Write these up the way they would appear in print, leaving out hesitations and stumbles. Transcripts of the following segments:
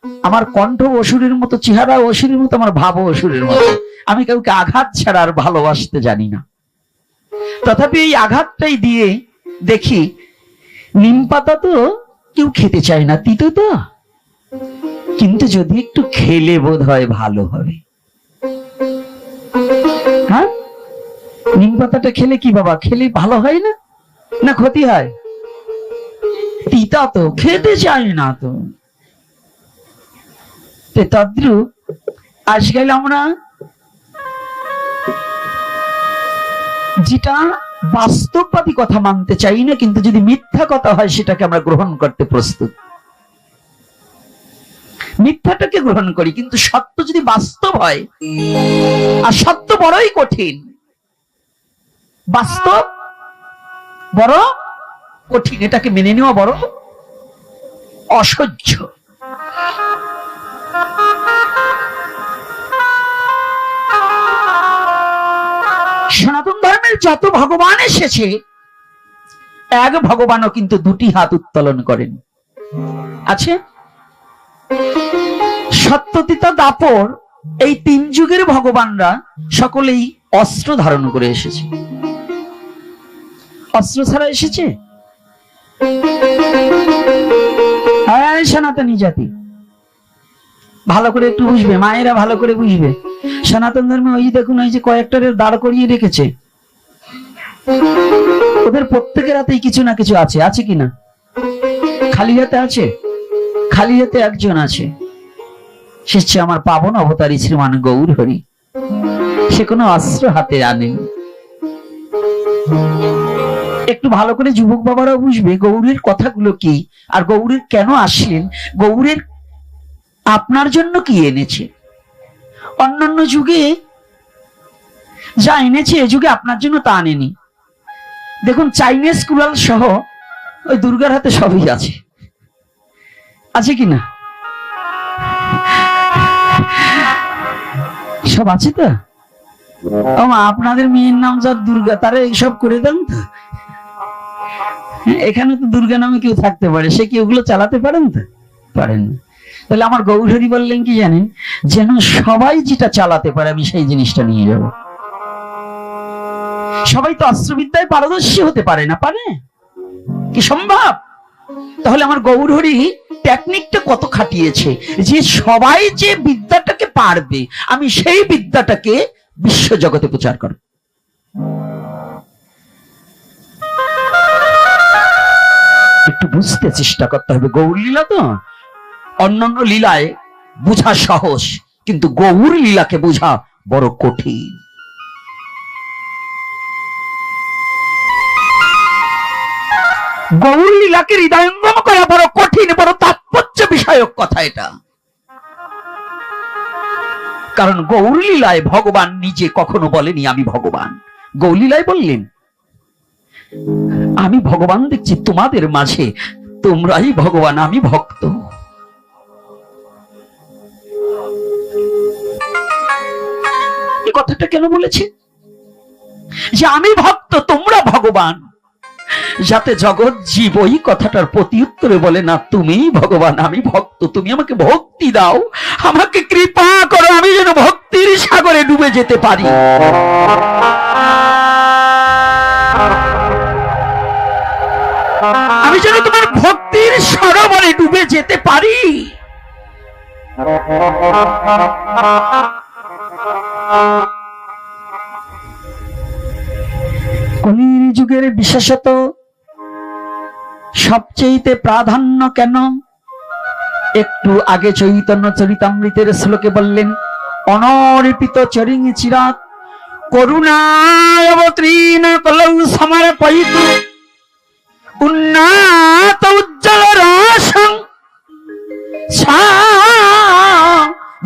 আমার কণ্ঠ অসুরের মতো, চেহারা অসুরের মতো, আমার ভাব অসুরের মতো। আমি কাউকে আঘাত ছাড়া আর ভালোবাসতে জানি না। তথাপি এই আঘাতটাই দিয়ে দেখি নিম পাতা তো কেউ খেতে চায় না, তিতো তো, কিন্তু যদি একটু খেলে বোধ হয় ভালো হবে। হ্যাঁ, নিম পাতাটা খেলে কি বাবা, খেলে ভালো হয় না, না ক্ষতি হয়? তিতা তো খেতে চাই না তো। তদ্রূপ আজকাল আমরা যেটা বাস্তববাদী কথা মানতে চাই না, কিন্তু যদি মিথ্যা কথা হয় সেটাকে আমরা গ্রহণ করতে প্রস্তুত। মিথ্যাটাকে গ্রহণ করি, কিন্তু সত্য যদি বাস্তব হয়, আর সত্য বড়ই কঠিন, বাস্তব বড় কঠিন, এটাকে মেনে নেওয়া বড় অসহ্য। সনাতন ধর্মের যত ভগবান এসেছে, এক ভগবানও কিন্তু দুটি হাত উত্তোলন করেন। আছে সত্যতীতা দাপর, এই তিন যুগের ভগবানরা সকলেই অস্ত্র ধারণ করে এসেছে। অস্ত্র ছাড়া এসেছে? হ্যাঁ, সনাতনী জাতি ভালো করে একটু বুঝবে, মায়েরা ভালো করে বুঝবে। সনাতন ধর্মে ওই দেখুন, ওই যে কয়েকটারে দাঁড় করিয়ে রেখেছে, ওদের প্রত্যেকের হাতেই কিছু না কিছু আছে। আছে কিনা? খালি হাতে আছে? খালি হাতে একজন আছে, সে হচ্ছে আমার পাবন অবতারী শ্রীমান গৌর হরি। সে কোনো অস্ত্র হাতে আনেন। একটু ভালো করে যুবক বাবারা বুঝবে গৌরের কথাগুলো কি, আর গৌরের কেন আসলেন, গৌরের আপনার জন্য কি এনেছে। অন্যান্য যুগে যা এনেছে এ যুগে আপনার জন্য তা আনেনি। দেখুন, চাইনিজ কুড়াল সহ ওই দুর্গার হাতে সবই আছে। আছে কিনা? সব আছে তো? আপনাদের মেয়ের নাম যা দুর্গা, তারা এইসব করে দেন তো। এখানে তো দুর্গা নামে কেউ থাকতে পারে, সে কি ওগুলো চালাতে পারেন? তো পারেন না। তাহলে আমার গৌরহরি বললেন কি জানেন, যেন সবাই যেটা চালাতে পারে আমি সেই জিনিসটা নিয়ে যাব। সবাই তো অস্ত্রবিদ্যায় পারদর্শী হতে পারে না, পারে কি সম্ভব? তাহলে আমার গৌরহরি টেকনিকটা কত খাটিয়েছে, যে সবাই যে বিদ্যাটাকে পারবে আমি সেই বিদ্যাটাকে বিশ্ব জগতে প্রচার করব। একটু বুঝতে চেষ্টা করতে হবে। গৌর লীলা তো অন্যান্য লীলায় বোঝা সহজ, কিন্তু গৌর লীলাকে বোঝা বড় কঠিন। গৌর লীলাকে হৃদয়ঙ্গম করা বড় কঠিন, বড় তাৎপর্য বিষয়ক কথা এটা। কারণ গৌর লীলায় ভগবান নিজে কখনো বলেনি আমি ভগবান। গৌর লীলায় বললেন আমি ভগবান দেখছি তোমাদের মাঝে, তোমরাই ভগবান, আমি ভক্ত। এই কথাটা কেন বলেছে, যে আমি ভক্ত তোমরা ভগবান, যাতে জগৎ জীব ওই কথাটার প্রতি উত্তরে বলে না তুমিই ভগবান, আমি ভক্ত, তুমি আমাকে ভক্তি দাও, আমাকে কৃপা করো, আমি যেন ভক্তির সাগরে ডুবে যেতে পারি। আমি যেন তোমার ভক্তির সরোবরে ডুবে যেতে পারি। কলির যুগের বিশেষত সবচেয়ে প্রাধান্য কেন, একটু আগে চৈতন্য চরিতামৃতের শ্লোকে বললেন অনর্পিত চরিং চিরাত করুণায় অবতীর্ণ কলৌ সমর্পয়িত উন্নাত উজ্জ্বল রসং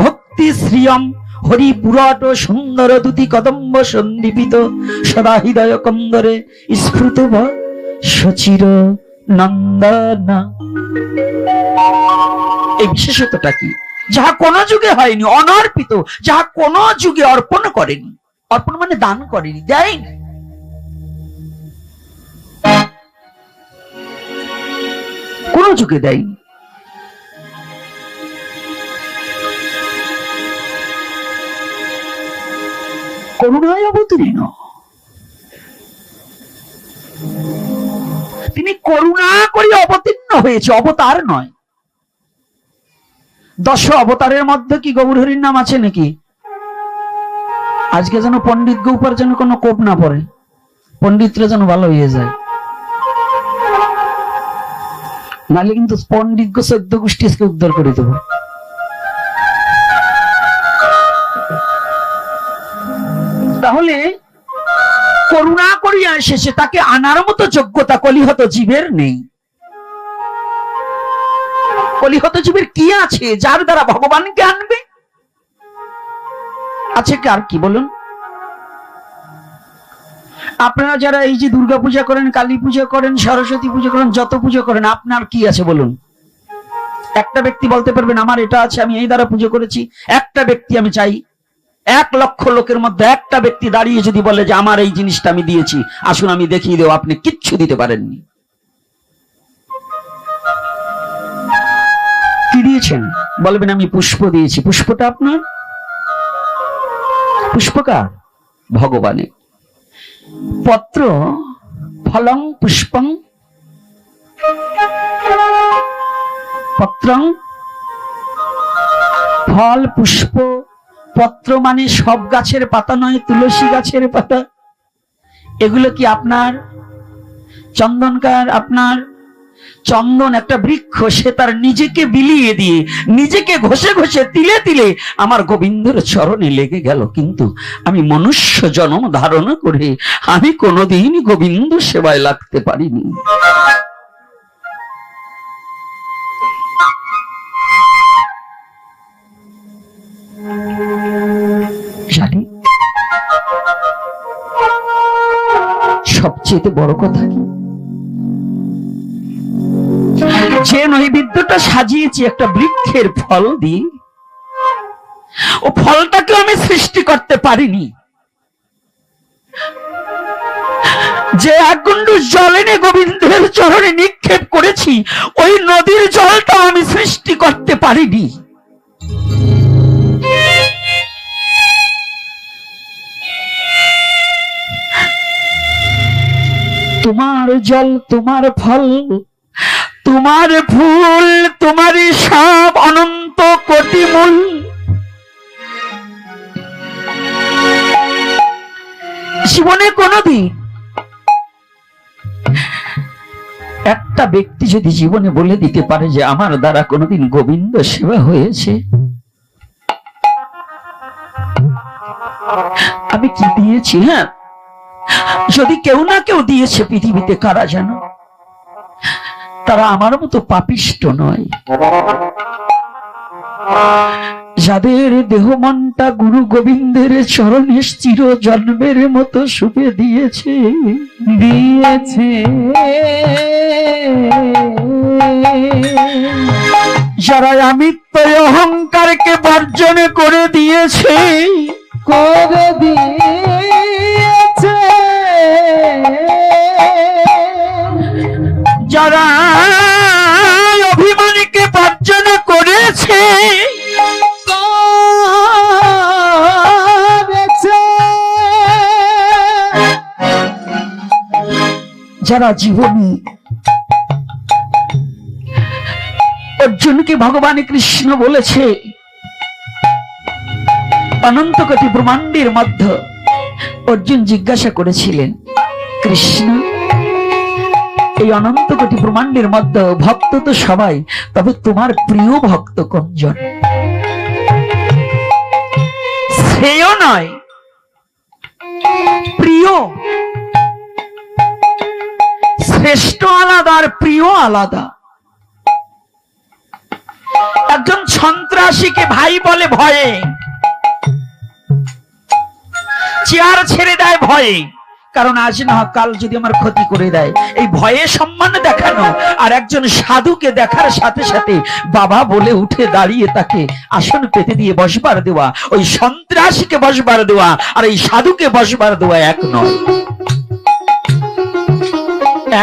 ভক্তি শ্রিয়ম হরি পুরট সুন্দর দুতি কদম্ব সন্দীপিত সদা হৃদয় কন্দরে স্ফুত সচির নন্দন। এই বিশেষত্বটা কি? যাহা কোন যুগে হয়নি, অনর্পিত, যাহা কোন যুগে অর্পণ করেনি। অর্পণ মানে দান করেনি, দেয়নি। কোন যুগে দেয়নি। করুণায় অবতীর্ণ। তিনি করুণা করে অবতীর্ণ হয়েছে, অবতার নয়। 10 অবতারের মধ্যে কি গৌরহরির নাম আছে নাকি? আজকে যেন পণ্ডিত গৌপার যেন কোনো কোপ না পড়ে, পণ্ডিতরা যেন ভালো হয়ে যায়, নাহলে কিন্তু পণ্ডিত 14 গোষ্ঠী আজকে উদ্ধার করে দেবো। তাহলে করুণা করিয়া এসেছে, তাকে আনার মতো যোগ্যতা কলিহত জীবের নেই। কলিহত জীবের কি আছে যার দ্বারা ভগবানকে আনবে? আছে কার কি বলুন? আপনারা যারা এই যে দুর্গা পূজা করেন, কালী পূজা করেন, সরস্বতী পূজা করেন, যত পূজা করেন, আপনার কি আছে বলুন? একটা ব্যক্তি বলতে পারবেন আমার এটা আছে, আমি এই দ্বারা পুজো করেছি? একটা ব্যক্তি আমি চাই, 1 লক্ষ লোকের মধ্যে একটা ব্যক্তি দাঁড়িয়ে যদি বলে যে আমার এই জিনিসটা আমি দিয়েছি, আসুন আমি দেখিয়ে দেব, আপনি কিচ্ছু দিতে পারেননি। কি দিয়েছেন? বলবেন আমি পুষ্প দিয়েছি। পুষ্পটা আপনার? পুষ্পকার ভগবানের। পত্র ফলং পুষ্পং পত্রং, ফল পুষ্প পত্র মানে সব গাছের পাতা নয়, তুলসী গাছের পাতা। এগুলো কি আপনার? চন্দনকার আপনার? চন্দন একটা বৃক্ষ, সে তার নিজেকে বিলিয়ে দিয়ে, নিজেকে ঘষে ঘষে তিলে তিলে আমার গোবিন্দের চরণে লেগে গেল, কিন্তু আমি মনুষ্য জন্ম ধারণ করে আমি কোনোদিন গোবিন্দ সেবায় লাগতে পারিনি। জানি সবচেয়ে বড় কথা কি, যে নৈবেদ্যটা সাজিয়েছি একটা বৃক্ষের ফল দিয়ে, ও ফলটাকে আমি সৃষ্টি করতে পারিনি। যে 1 গুণ্ড জল এনে গোবিন্দের চরণে নিক্ষেপ করেছি, ওই নদীর জলটা আমি সৃষ্টি করতে পারিনি। তোমার জল, তোমার ফল, তোমার ফুল, তোমারই সব অনন্ত কোটি মূল। জীবনে কোনদিন একটা ব্যক্তি যদি জীবনে বলে দিতে পারে যে আমার দ্বারা কোনদিন গোবিন্দ সেবা হয়েছে, আমি কি দিয়েছি? হ্যাঁ, যদি কেউ না কেউ দিয়েছে পৃথিবীতে, কারা জানো? তারা আমার মতো পাপিষ্ট নয়, যাদের দেহ মনটা গুরু গোবিন্দের চরণে চির জন্মের মতো শুভে দিয়েছে দিয়েছে, যারা আমিত্ব অহংকারকে বর্জন করে দিয়েছে, করে দিয়েছে, যারা অভিমানীকে বর্জন করেছে, যারা জীবনী অর্জুনকে ভগবান কৃষ্ণ বলেছে অনন্ত কোটি ব্রহ্মাণ্ডের মধ্যে, অর্জুন জিজ্ঞাসা করেছিলেন কৃষ্ণ এই অনন্ত কোটি ব্রহ্মাণ্ডের মধ্যে ভক্ত তো সবাই, তবে তোমার প্রিয় ভক্ত কোনজন? শ্রেয় নয়, প্রিয়। শ্রেষ্ঠ আলাদা আর প্রিয় আলাদা। একজন সন্ত্রাসীকে ভাই বলে ভয়ে, চেয়ার ছেড়ে দেয় ভয়ে, কারণ আজ না কাল যদি আমার ক্ষতি করে দেয়, এই ভয়ে সম্মান দেখানো। আর একজন সাধুকে দেখার সাথে সাথে বাবা বলে উঠে দাঁড়িয়ে তাকে আসন পেতে দিয়ে বসবার দেওয়া, ওই সন্ত্রাসীকে বসবার দেওয়া আর এই সাধুকে বসবার দেওয়া এক নয়।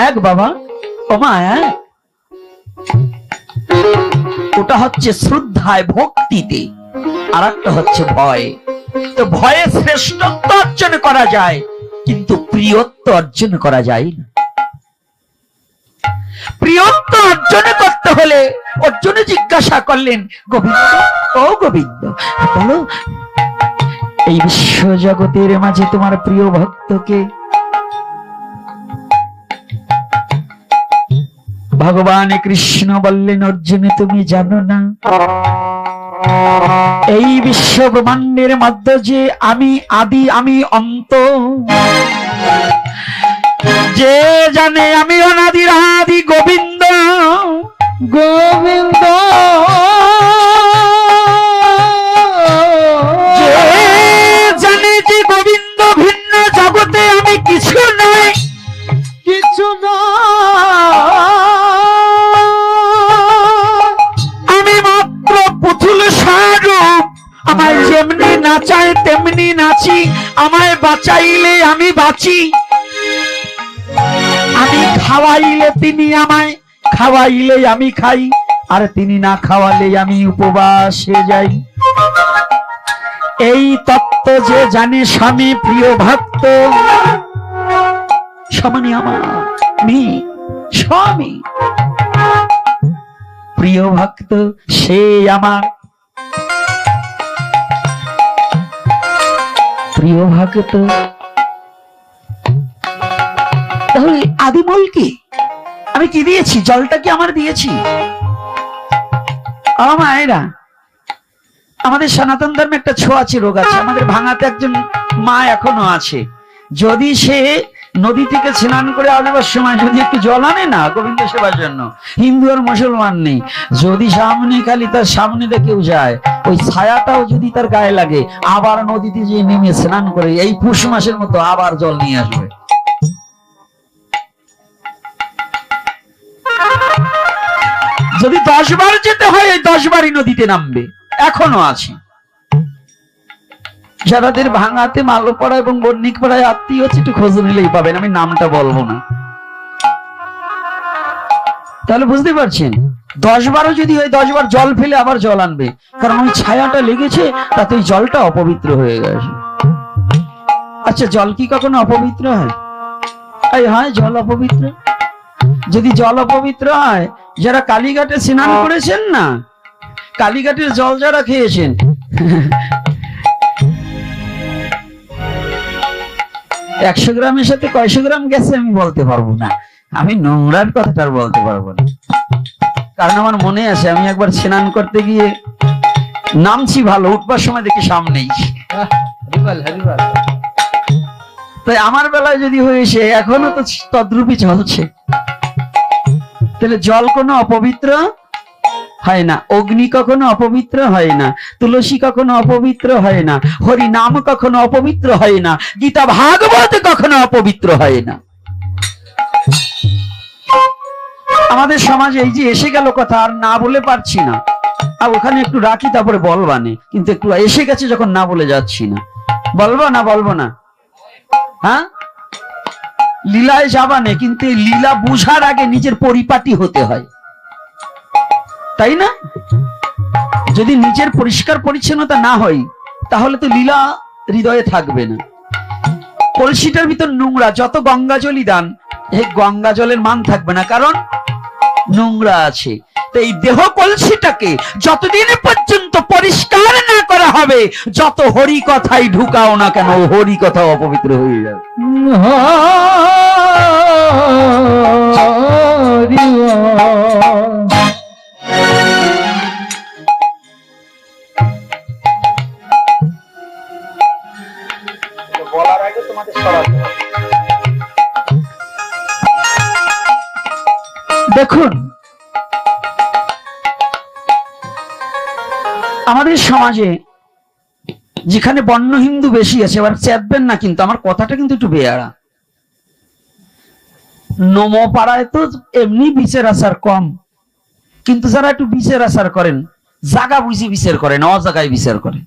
এক বাবা, ওমা এক। ওটা হচ্ছে শ্রদ্ধায় ভক্তিতে, আর একটা হচ্ছে ভয়। তো ভয়ে শ্রেষ্ঠত্ব অর্জন করা যায়, কিন্তু প্রিয়ত্ব অর্জন করা যায় না। প্রিয়ত্ব অর্জন করতে হলে অর্জুন জিজ্ঞাসা করলেন, গোবিন্দ, ও গোবিন্দ, বলো এই বিশ্ব জগতের মাঝে তোমার প্রিয় ভক্তকে? ভগবান কৃষ্ণ বললেন, অর্জুন তুমি জানো না, এই বিশ্ব ব্রহ্মাণ্ডের মধ্যে যে আমি আদি, আমি অন্ত, যে জানে আমি অনাদির আদি গোবিন্দ, গোবিন্দ যে জানে যে গোবিন্দ ভিন্ন জগতে আমি কিছু নই, কিছু আমি মাত্র পুতুল স্বরূপ, আমায় যেমনি নাচায় তেমনি নাচি, আমায় বাঁচাইলে আমি বাঁচি, আমি খাওয়াইলে তিনি আমায়, খাওয়াইলে আমি খাই, আর তিনি না খাওয়ালে আমি উপবাসে যাই। এই তত্ত্ব যে জানে স্বামী প্রিয় ভক্ত, সমানি আমার স্বামী প্রিয় ভক্ত, সে আমার প্রিয় ভক্ত। তাহলে আদিমূল কি? আমি কি দিয়েছি? জলটা কি আমার দিয়েছি? মায়েরা, আমাদের সনাতন ধর্মে একটা ছোঁয়াচে রোগ আছে, আমাদের ভাঙাতে একজন মা এখনো আছে, যদি সে নদী থেকে স্নান করে আসবার সময় যদি একটু জল আনে না গোবিন্দ সেবার জন্য, হিন্দু আর মুসলমান নেই, যদি সামনে খালি তার সামনে দিয়ে কেউ যায়, ওই ছায়াটাও যদি তার গায়ে লাগে, আবার নদীতে যে নেমে স্নান করে এই পুষ মাসের মতো আবার জল নিয়ে আসবে। যদি 10 বার যেতে হয়, 10 বারই নদীতে নামবে, এখনো আছে। যারাদের ভাঙাতে মালোপাড়া এবং বর্ণিক পাড়ায় আত্মীয় আছে, একটু খোঁজ নিলেই পাবেন, আমি নামটা বলবো না। তাহলে বুঝতে পারছেন, 10 বারও যদি হয়, 10 বার জল ফেলে আবার জল আনবে, কারণ ওই ছায়াটা লেগেছে, তাতে ওই জলটা অপবিত্র হয়ে গেছে। আচ্ছা, জল কি কখনো অপবিত্র হয়? হয় জল অপবিত্র? যদি জল অপবিত্র হয়, যারা কালীঘাটে স্নান করেছেন না, কালীঘাটের জল যারা খেয়েছেন, 100 গ্রামের সাথে কয়শো গ্রাম গেছে আমি বলতে পারবো না, আমি নোংরার কথাটা বলতে পারবো না, কারণ আমার মনে আছে আমি একবার স্নান করতে গিয়ে নামছি ভালো, উঠবার সময় দেখি সামনেই। তাই আমার বেলায় যদি হয়েছে, এখনো তো তদ্রূপই চলছে। তাহলে জল কোনো অপবিত্র হয় না, অগ্নি কখনো অপবিত্র হয় না, তুলসী কখনো অপবিত্র হয় না, হরি নাম কখনো অপবিত্র হয় না, গীতা ভাগবত কখনো অপবিত্র হয় না। আমাদের সমাজে এই যে এসে গেল কথা, আর না বলে পারছি না, আর ওখানে একটু রাখি, তারপরে বলবানে, কিন্তু একটু এসে গেছে যখন না বলে যাচ্ছি না। বলবো না? বলবো না? হ্যাঁ, লীলায় যাবানে, কিন্তু লীলা বুঝার আগে নিজের পরিপাটি হতে হয়, তাই না? যদি নিজের পরিষ্কার পরিচ্ছন্নতা না হয়, তাহলে তো লীলা হৃদয়ে থাকবে না। কলসিটার ভিতর নোংরা, যত গঙ্গা জলই দান, এই গঙ্গা জলের মান থাকবে না, কারণ নোংরা আছে। তো এই দেহ কলসিটাকে যতদিন পর্যন্ত পরিষ্কার না করা হবে, যত হরি কথাই ঢুকাও না কেন, হরি কথা অপবিত্র হয়ে যাবে। বলার আগে তোমাদের সরাতে হবে। দেখুন, আমাদের সমাজে যেখানে বন্য হিন্দু বেশি আছে, এবার চেপবেন না কিন্তু, আমার কথাটা কিন্তু একটু বেয়ারা। নমো পাড়ায় তো এমনি বিচার আচার কম, কিন্তু যারা একটু বিচার আচার করেন, জায়গা বুঝি বিচার করেন, অজাগায় বিচার করে।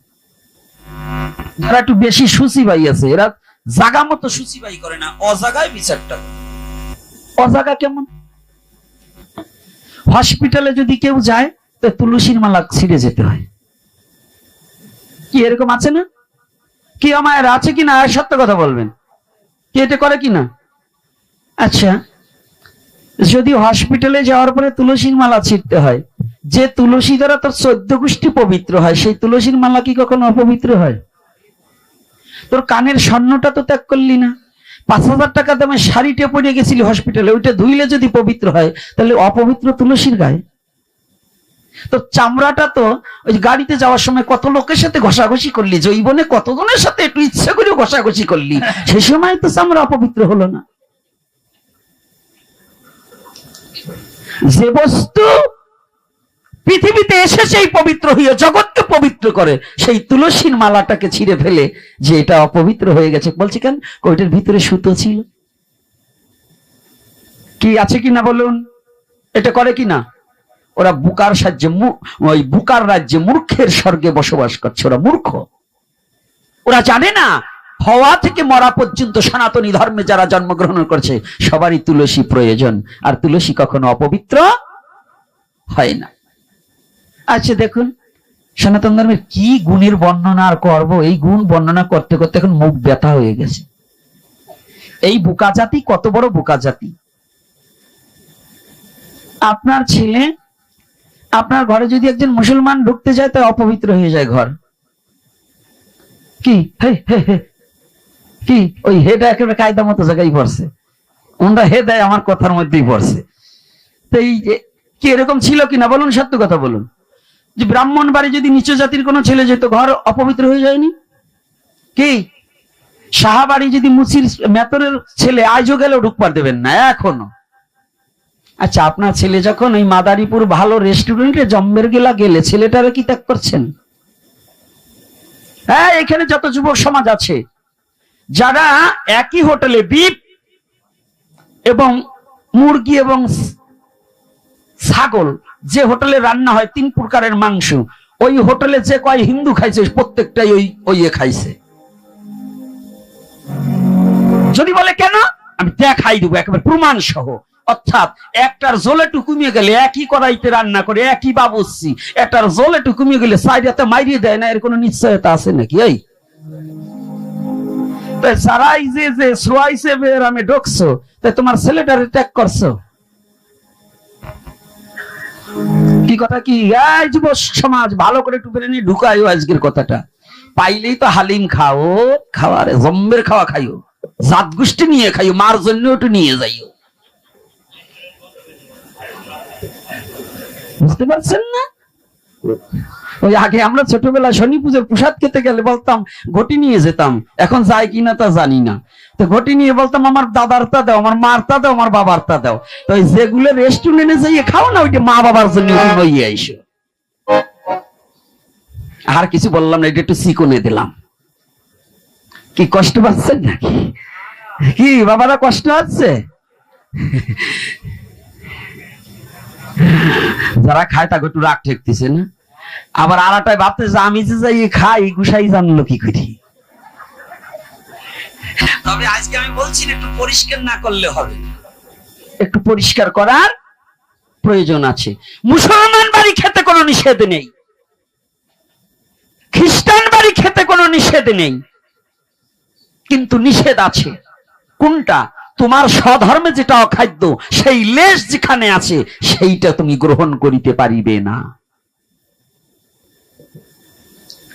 যারা একটু বেশি সুচিবাই আছে, এরা জায়গা মতো সুচিবাই করে না, অজাগায় বিচারটা। অজাগা কেমন? হসপিটালে যদি কেউ যায়, তো তুলসীর মালা ছিঁড়ে যেতে হয়, কি এরকম আছে না? কি আমার আছে কিনা, আর সত্য কথা বলবেন, কি এটা করে কিনা? আচ্ছা, যদি হসপিটালে যাওয়ার পরে তুলসীর মালা ছিঁড়তে হয়, যে তুলসী দ্বারা তোর 14 গোষ্ঠী পবিত্র হয়, সেই তুলসীর মালা কি কখনো অপবিত্র হয়? তোর কানের স্বর্ণটা তো ত্যাগ করলি না, 5,000 টাকা দামে শাড়িটা পরে গেছিলি হসপিটালে, ওইটা ধুইলে যদি পবিত্র হয়, তাহলে অপবিত্র তুলসীর গায়ে? তো চামড়াটা তো ওই গাড়িতে যাওয়ার সময় কত লোকের সাথে ঘষাঘষি করলি, জৈবনে কতজনের সাথে একটু ইচ্ছা করে ঘষাঘষি করলি, সে সময় তো চামড়া অপবিত্র হলো না? যে বস্তু পৃথিবীতে এসে সেই পবিত্র হইয়া জগৎকে পবিত্র করে, সেই তুলসীর মালাটাকে ছিঁড়ে ফেলে যে এটা অপবিত্র হয়ে গেছে, বলছি কেন? ওইটার ভিতরে সুতো ছিল। কি আছে কিনা বলুন? এটা করে কিনা? ওরা বুকার সাহায্যে, ওই বুকার রাজ্যে মূর্খের স্বর্গে বসবাস করছে। ওরা মূর্খ, ওরা জানে না হওয়া থেকে মরা পর্যন্ত সনাতনী ধর্মে যারা জন্মগ্রহণ করছে সবারই তুলসী প্রয়োজন, আর তুলসী কখনো অপবিত্র হয় না। আচ্ছা দেখুন, সনাতন ধর্মের কি গুণের বর্ণনা আর করবো, এই গুণ বর্ণনা করতে করতে এখন মুখ ব্যথা হয়ে গেছে। এই বোকা জাতি কত বড় বোকা জাতি! আপনার ছেলে, আপনার ঘরে যদি একজন মুসলমান ঢুকতে যায় তাই অপবিত্র হয়ে যায় ঘর। কি কি ওই হেটা একেবারে কায়দা মতো জায়গায় পড়ছে, ওনরা হে দেয় আমার কথার মধ্যেই পড়ছে। তো এই কি এরকম ছিল কিনা বলুন, সত্য কথা বলুন। যে ব্রাহ্মণ বাড়ি যদি নিচু জাতির কোনো ছেলে যেত, ঘর অপবিত্র হয়ে যায়নি? কি সাহা বাড়ি যদি মুচির মেতরের ছেলে আজও গেলেও ঢুকবার দেবেন না এখনো? আচ্ছা, আপনার ছেলে যখন ওই মাদারীপুর ভালো রেস্টুরেন্টে জম্বের গেলা গেলে, ছেলেটারে কি ত্যাগ করছেন? হ্যাঁ, এখানে যত যুবক সমাজ আছে যারা একই হোটেলে বিফ এবং মুরগি এবং ছাগল, যে হোটেলে রান্না হয় 3 প্রকারের মাংস, ওই হোটেলে যে কয় হিন্দু খাইছে প্রত্যেকটাই ওই খাইছে। যদি বলে কেন, আমি দেখাই দেবো একেবারে প্রমাণ সহ। অর্থাৎ একটার জলে টুকুমিয়ে গেলে একই কড়াইতে রান্না করে একই বাবুর্চি, একটার জলে টুকুমিয়ে গেলে সাইডে মাইরিয়ে দেয় না, এর কোনো নিশ্চয়তা আছে নাকি? এই সারাই যে সোয়াইছে বেরামে ঢুকছো, তাই তোমার ছেলেটারে ত্যাগ করছো। কি কথা কি? এই যুব সমাজ ভালো করে একটু বেরে নিয়ে ঢুকাইও আজকের কথাটা। পাইলেই তো হালিম খাও, খাওয়ারে জম্বের খাওয়া খাইও, জাত গোষ্ঠী নিয়ে খাইও, মার জন্য একটু নিয়ে যাইও। বুঝতে পারছেন না? ওই আগে আমরা ছোটবেলা শনি পুজোর প্রসাদ খেতে গেলে বলতাম ঘটি নিয়ে যেতাম, এখন যায় কিনা তা জানি না। তো ঘটি নিয়ে বলতাম আমার দাদারটা দাও, আমার মারটা দাও, আমার বাবারটা দাও। তো যেগুলো রেস্টুরেন্টে যাইয়ে খাও না, ওইটা মা বাবার জন্য নিয়ে আইসো। আর কিছু বললাম না, এটা একটু চিকনে দিলাম। কি কষ্ট পাচ্ছেন নাকি? কি বাবারা কষ্ট হচ্ছে? যারা খায় তাকে একটু রাগ ঠেকতেছে না? আবার আরাটায় ভাবতেছে আমি যে যাই খাই, গুসাই জানলো কি করি। তবে আজকে আমি বলছি একটু পরিষ্কার না করলে হবে, একটু পরিষ্কার করার প্রয়োজন আছে। মুসলমান বাড়ি খেতে কোনো নিষেধ নেই, খ্রিস্টান বাড়ি খেতে কোনো নিষেধ নেই, কিন্তু নিষেধ আছে কোনটা? তোমার স্বধর্মে যেটা অখাদ্য, সেই লেশ যেখানে আছে সেইটা তুমি গ্রহণ করিতে পারিবে না।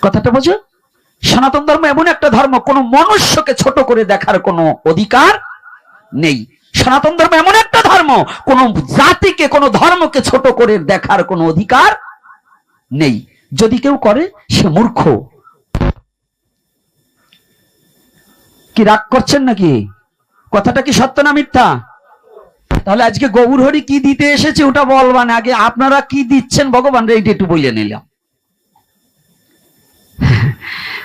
কথাটা বোঝো? সনাতন ধর্ম এমন একটা ধর্ম, কোন মনুষ্যকে ছোট করে দেখার কোনো অধিকার নেই। সনাতন ধর্ম এমন একটা ধর্ম, কোন জাতিকে, কোন ধর্মকে ছোট করে দেখার কোনো অধিকার নেই। যদি কেউ করে সে মূর্খ। কি রাগ করছেন নাকি? কথাটা কি সত্য না মিথ্যা? তাহলে আজকে গৌর হরি কি দিতে এসেছে ওটা বলবান, আগে আপনারা কি দিচ্ছেন ভগবান এইটা একটু বলে নিলাম।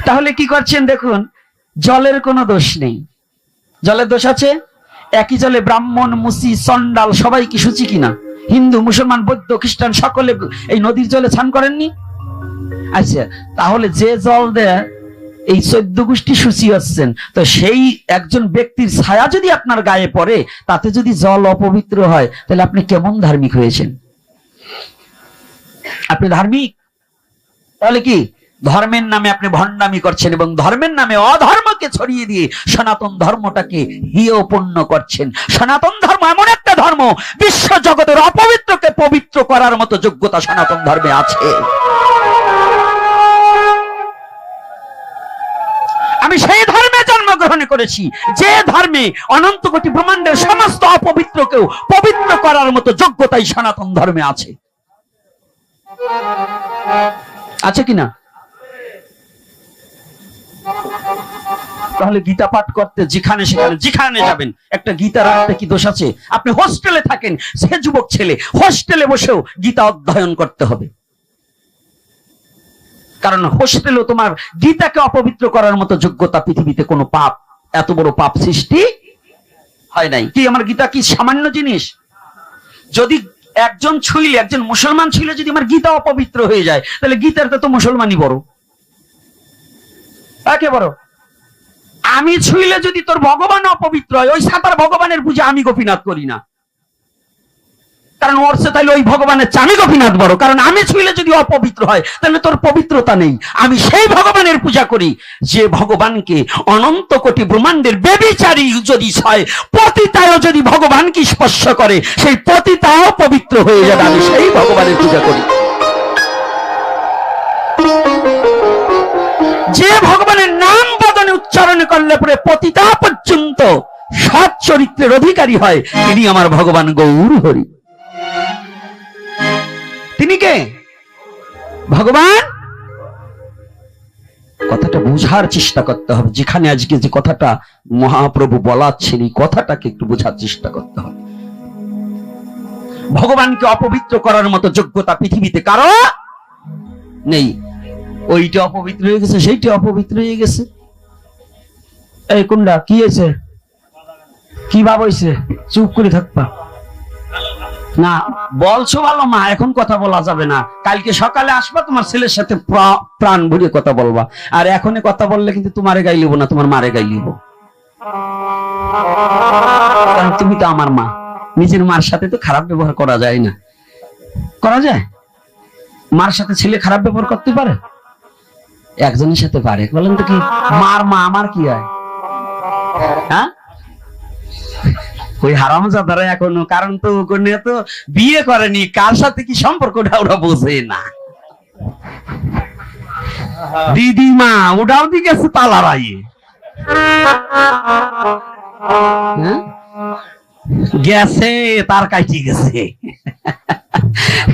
তাহলে কি করছেন দেখুন, জলের কোনো দোষ নেই। জলের দোষ আছে? একই জলে ব্রাহ্মণ, মুসি, চন্ডাল সবাই কি শুচি কিনা? হিন্দু, মুসলমান, বৌদ্ধ, খ্রিস্টান সকলে এই নদীর জলে স্নান করেননি? আচ্ছা, তাহলে যে জল দেয় এই 14 গোষ্ঠী শুচি হচ্ছেন, তো সেই একজন ব্যক্তির ছায়া যদি আপনার গায়ে পড়ে, তাতে যদি জল অপবিত্র হয়, তাহলে আপনি কেমন ধার্মিক হয়েছেন? আপনি ধার্মিক? তাহলে কি ধর্মের নামে আপনি ভণ্ডামি করছেন এবং ধর্মের নামে অধর্মকে ছড়িয়ে দিয়ে সনাতন ধর্মটাকে হিয়পূর্ণ করছেন। সনাতন ধর্ম এমন একটা ধর্ম, বিশ্ব জগতের অপবিত্রকে পবিত্র করার মতো যোগ্যতা সনাতন ধর্মে আছে। আমি সেই ধর্মে জন্মগ্রহণ করেছি যে ধর্মে অনন্ত কোটি ব্রহ্মাণ্ডের সমস্ত অপবিত্রকেও পবিত্র করার মতো যোগ্যতাই সনাতন ধর্মে আছে। আছে কিনা? তাহলে গীতা পাঠ করতে যেখানে সেখানে যেখানে যাবেন একটা গীতা রাখতে কি দোষ আছে? আপনি হোস্টেলে থাকেন, সে যুবক ছেলে হোস্টেলে বসেও গীতা অধ্যয়ন করতে হবে, কারণ হোস্টেলেও তোমার গীতাকে অপবিত্র করার মতো যোগ্যতা পৃথিবীতে কোনো পাপ, এত বড় পাপ সৃষ্টি হয় নাই। কি আমার গীতা কি সামান্য জিনিস? যদি একজন ছুঁইলে, একজন মুসলমান ছিল যদি আমার গীতা অপবিত্র হয়ে যায়, তাহলে গীতার তো মুসলমানই বড়, একে বড়। আমি ছুঁইলে যদি তোর ভগবান অপবিত্র হয়, ওই সাতার ভগবানের পূজা আমি গোপীনাথ করি না, কারণ ওর সে তাহলে ওই ভগবানের চামি গোপীনাথ বড়। কারণ আমি ছুঁইলে যদি অপবিত্র হয় তাহলে তোর পবিত্রতা নেই। আমি সেই ভগবানের পূজা করি যে ভগবানকে অনন্ত কোটি ব্রহ্মাণ্ডের বেবিচারী যদি হয়, পতিতাও যদি ভগবানকে স্পর্শ করে সেই পতিতাও পবিত্র হয়ে যাবে। আমি সেই ভগবানের পূজা করি যে ভগবানের নাম বদনে উচ্চারণ করলে পরে পতিতা পর্যন্ত সৎ চরিত্রের অধিকারী হয়, তিনি আমার ভগবান গৌর হরি। তিনি কে? ভগবান। কথাটা বোঝার চেষ্টা করতে হবে। যেখানে আজকে যে কথাটা মহাপ্রভু বলাচ্ছেন, এই কথাটাকে একটু বোঝার চেষ্টা করতে হবে। ভগবানকে অপবিত্র করার মতো যোগ্যতা পৃথিবীতে কারো নেই। ওইটা অপবিত্র হয়ে গেছে, সেইটা অপবিত্র হয়ে গেছে। এই কোনটা কি হয়েছে? কি ভাব হয়েছে? চুপ করে থাকবা না, বলছো ভালো মা, এখন কথা বলা যাবে না। কালকে সকালে আসবা, তোমার ছেলের সাথে প্রাণ ভরিয়ে কথা বলবা। আর এখনই কথা বললে কিন্তু তোমারে গাই লিব না, তোমার মারে গাই লিব। কারণ তুমি তো আমার মা। নিজের মার সাথে তো খারাপ ব্যবহার করা যায় না। করা যায়? মার সাথে ছেলে খারাপ ব্যবহার করতে পারে? একজনের সাথে পারে। বলেন তো কি মার মা আমার কি হয়? হ্যাঁ, ওই হারামজাদারা এখনো, কারণ তো তো বিয়ে করেনি, কার সাথে কি সম্পর্কটা ওরা বোঝে না। দিদিমা ওটাও দি গেছে তালারাইয়ে, গেছে তার কাটি গেছে।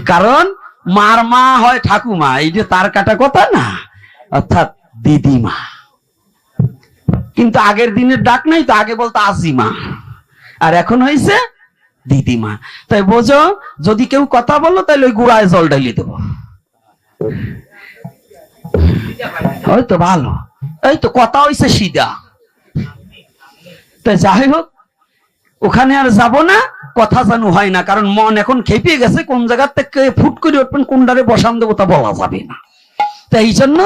কারণ মার মা হয় ঠাকুমা, এই যে তার কাটা কথা না, অর্থাৎ দিদিমা। কিন্তু আগের দিনের ডাক নাই তো, আগে বলতো আসিমা, আর এখন হয়েছে দিদিমা। তাই বোঝো, যদি কেউ কথা বলো তাহলে ওই গুড়ায় জল ঢালিয়ে দেবো। ওই তো ভালো, এই তো কথা হয়েছে সিধা। তাই যাই হোক, ওখানে আর যাব না, কথা জানু হয় না, কারণ মন এখন খেপিয়ে গেছে। কোন জায়গা থেকে ফুট করে উঠবেন, কোনটারে বসান দেবো তা বলা যাবে না। তাই এই জন্য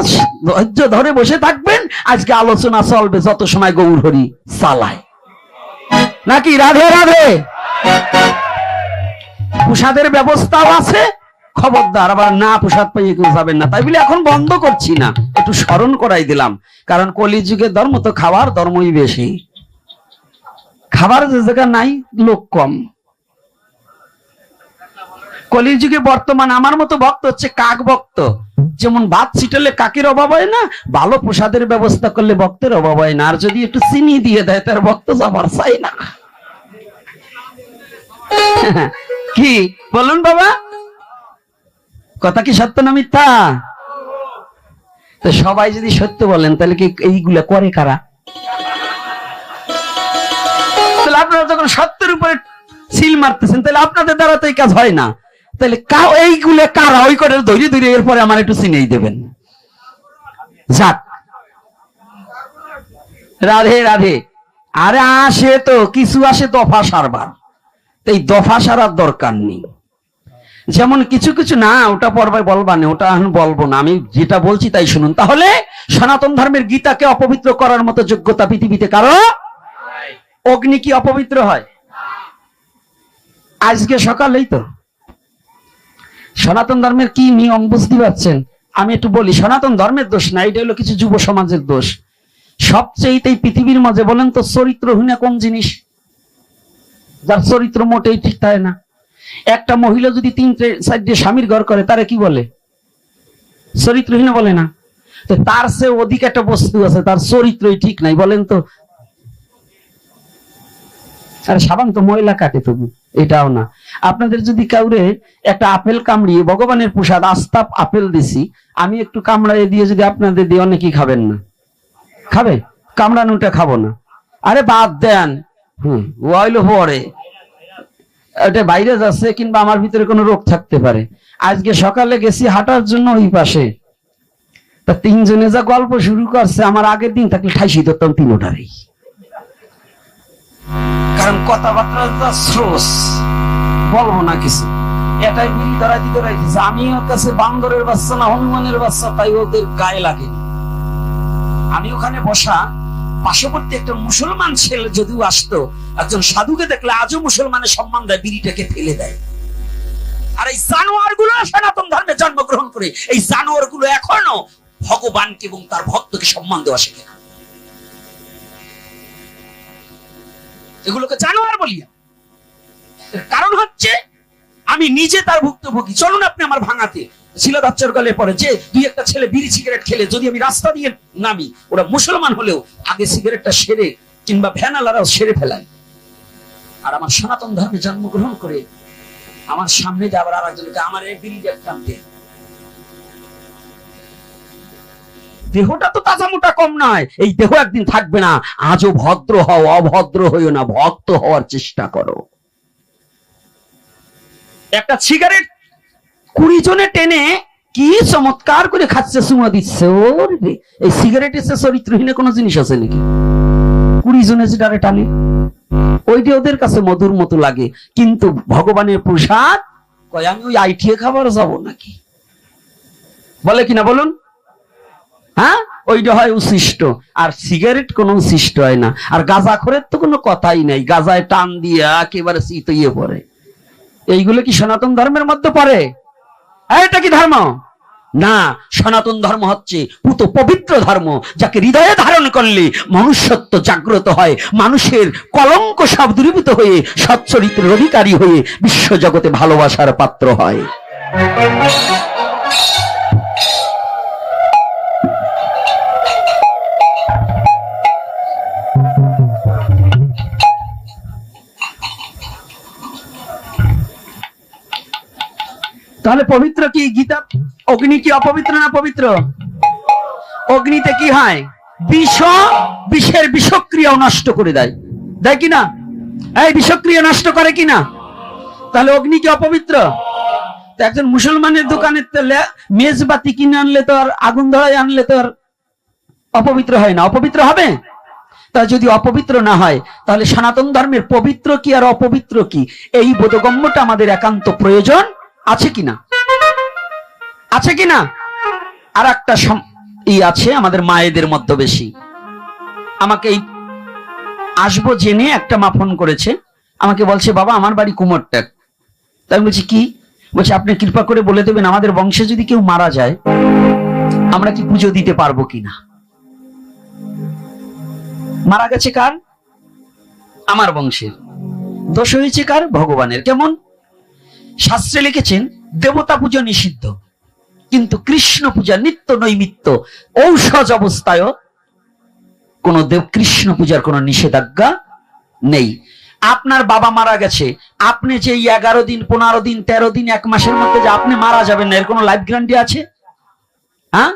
ধৈর্য ধরে বসে থাকবেন। আজকে আলোচনা চলবে যত সময় গৌর হরি চালায়, নাকি? রাধে রাধে। প্রসাদের ব্যবস্থাও আছে, খবরদার আবার না প্রসাদ পাইয়ে কেউ যাবেন না। তাই বলে এখন বন্ধ করছি না, একটু স্মরণ করাই দিলাম। কারণ কলিযুগের ধর্ম তো খাওয়ার ধর্মই বেশি। খাবার যে জায়গা নাই, লোক কম। কলিযুগে বর্তমান আমার মতো ভক্ত হচ্ছে কাক ভক্ত। যেমন ভাত ছিটালে কাকের অভাব হয় না, ভালো প্রসাদের ব্যবস্থা করলে ভক্তের অভাব হয় না। আর যদি একটু চিনি দিয়ে দেয় তার ভক্ত যাবার চাই না। কি বলুন বাবা, কথা কি সত্য না মিথ্যা? তো সবাই যদি সত্য বলেন তাহলে কি এইগুলা করে কারা? তাহলে আপনারা যখন সত্যের উপরে সিল মারতেছেন, তাহলে আপনাদের দ্বারা তো এই কাজ হয় না। তাহলে এইগুলো কারা? ওই করে ধৈর্য ধরে এরপরে আমার একটু চিনেই দেবেন। যাক, রাধে রাধে। আরে আসে তো কিছু, আসে দফা সারবার। এই দফা সারার দরকার নেই। যেমন কিছু কিছু না, ওটা পর্বে বলবা না, ওটা এখন বলবো না। আমি যেটা বলছি তাই শুনুন। তাহলে সনাতন ধর্মের গীতাকে অপবিত্র করার মতো যোগ্যতা পৃথিবীতে কারো? অগ্নি কি অপবিত্র হয়? আজকে সকালেই তো সনাতন ধর্মের কি নিয়ম বুঝতে পারছেন? আমি একটু বলি, সনাতন ধর্মের দোষ না, এটা হলো কিছু যুব সমাজের দোষ। সবচেয়ে পৃথিবীর মাঝে বলেন তো চরিত্রহীন কোন জিনিস? যার চরিত্র মোটেই ঠিক থাকে না। একটা মহিলা যদি 3-4 স্বামীর ঘর করে, তারা কি বলে? চরিত্রহীন বলে না? তো তার চেয়ে অধিক একটা বস্তু আছে, তার চরিত্রই ঠিক নাই, বলেন তো। আর সাবান তো ময়লা কাটে, তবু এটাও না। আপনাদের যদি কাউরে একটা আপেল কামড়িয়ে, ভগবানের প্রসাদ আস্তা আপেল দিছি, আমি একটু কামড়াইয়ে দিয়ে যদি আপনাদের দিয়ে, অনেকেই খাবেন না। খাবে? কামড়ানোটা খাবো না। আরে বাদ দেন, ওইলো পরে ওটা বাইরে যাচ্ছে, কিংবা আমার ভিতরে কোনো রোগ থাকতে পারে। আজকে সকালে গেছি হাঁটার জন্য ওই পাশে, তা 3 জনে যা গল্প শুরু করছে, আমার আগের দিন থাকলে ঠাইসি ধরতাম 3টারই। কারণ কথাবার্তা যা স্রোস, বলবো না কিছু। এটাই মিলি ধরাইতে আমি ওর কাছে বান্দরের বাচ্চা না হনুমানের বাচ্চা, তাই ওদের গায়ে লাগেনি। আমি ওখানে বসা, পার্শ্ববর্তী একটা মুসলমান ছেলে যদিও আসতো, একজন সাধুকে দেখলে আজও মুসলমানের সম্মান দেয়, বিড়িটাকে ফেলে দেয়। আর এই জানোয়ার গুলো সনাতন ধর্মে জন্মগ্রহণ করে, এই জানোয়ার গুলো এখনো ভগবানকে এবং তার ভক্তকে সম্মান দেওয়া শেখে না। এগুলোকে জানোয়ার বলি। কারণ হচ্ছে আমি নিজে তার ভুক্তভোগী। চলুন আপনি আমার ভাঙাতে শিলাদাচ্চর গলে পড়ে যে 2-1টা ছেলে বিড়ি সিগারেট খেলে যদি আমি রাস্তা দিয়ে নামি, ওরা মুসলমান হলেও আগে সিগারেটটা সেরে, কিংবা ভ্যানালারাও সেরে ফেলায়। আর আমার সনাতন ধর্মে জন্মগ্রহণ করে আমার সামনে যে আবার আরেকজনকে আমার এই বিড়ি টানতে, দেহটা তো তাজা মোটা কম নয়। এই দেহ একদিন থাকবে না। আজও ভদ্র হও, অভদ্র হইও না, ভক্ত হওয়ার চেষ্টা করো। একটা সিগারেট 20 জনে টেনে কি চমৎকার করে খাচ্ছে, চুমা দিচ্ছে। ওর এই সিগারেটের চরিত্রহীন কোনো জিনিস আছে নাকি? 20 জনে যেটারে টানে, ওইটা ওদের কাছে মধুর মতো লাগে। কিন্তু ভগবানের প্রসাদ কয়, আমি ওই আইটিএ খাবার যাব নাকি? বলে কিনা বলুন? হ্যাঁ, ওইটা হয় উচ্ছিষ্ট। আর সিগারেট কোনো উচ্ছিষ্ট হয় না। আর গাঁজাখোরের তো কোনো কথাই নাই, গাঁজায় টান দিয়ে একেবারে চিতইয়ে পড়ে। এইগুলো কি সনাতন ধর্মের মধ্যে পড়ে? এটা কি ধর্ম? না, সনাতন ধর্ম হচ্ছে পুত পবিত্র ধর্ম, যাকে হৃদয়ে ধারণ করলে মনুষ্যত্ব জাগ্রত হয়, মানুষের কলঙ্ক সব দূরীভূত হয়ে সচ্চরিত্রের অধিকারী হয়ে বিশ্ব জগতে ভালোবাসার পাত্র হয়। তাহলে পবিত্র কি? গীতা অগ্নি কি অপবিত্র না পবিত্র? অগ্নিতে কি হয়? বিষের বিষক্রিয়াও নষ্ট করে দেয়, দেয় কিনা? এই বিষক্রিয়া নষ্ট করে কিনা? তাহলে অগ্নি কি অপবিত্র? একজন মুসলমানের দোকানের তেলে মেজবাতি কিনে আনলে তো, আর আগুন ধরায় আনলে তো আর অপবিত্র হয় না? অপবিত্র হবে? তা যদি অপবিত্র না হয়, তাহলে সনাতন ধর্মের পবিত্র কি আর অপবিত্র কি, এই বোধগম্যটা আমাদের একান্ত প্রয়োজন আছে কিনা? আছে কিনা? আর একটা আছে আমাদের মায়েদের মধ্যে বেশি। আমাকে আসবো জেনে একটা মা ফোন করেছে, আমাকে বলছে, বাবা আমার বাড়ি কুমোরটাক। তাই বলছি কি? বলছে, আপনি কৃপা করে বলে দেবেন আমাদের বংশে যদি কেউ মারা যায়, আমরা কি পুজো দিতে পারবো কিনা? মারা গেছে কার? আমার বংশের। দোষ হয়েছে কার? ভগবানের। কেমন? শাস্ত্রে লিখেছেন দেবতা পুজো নিষিদ্ধ, কিন্তু কৃষ্ণ পূজা নিত্য নৈমিত্য ঔষধ অবস্থায় কোন কৃষ্ণ পূজার কোন নিষেধাজ্ঞা নেই। আপনার বাবা মারা গেছে, আপনি যে 11 দিন 15 দিন 13 দিন 1 মাসের মধ্যে যে আপনি মারা যাবেন না, এর কোন লাইফ গ্যারান্টি আছে? হ্যাঁ,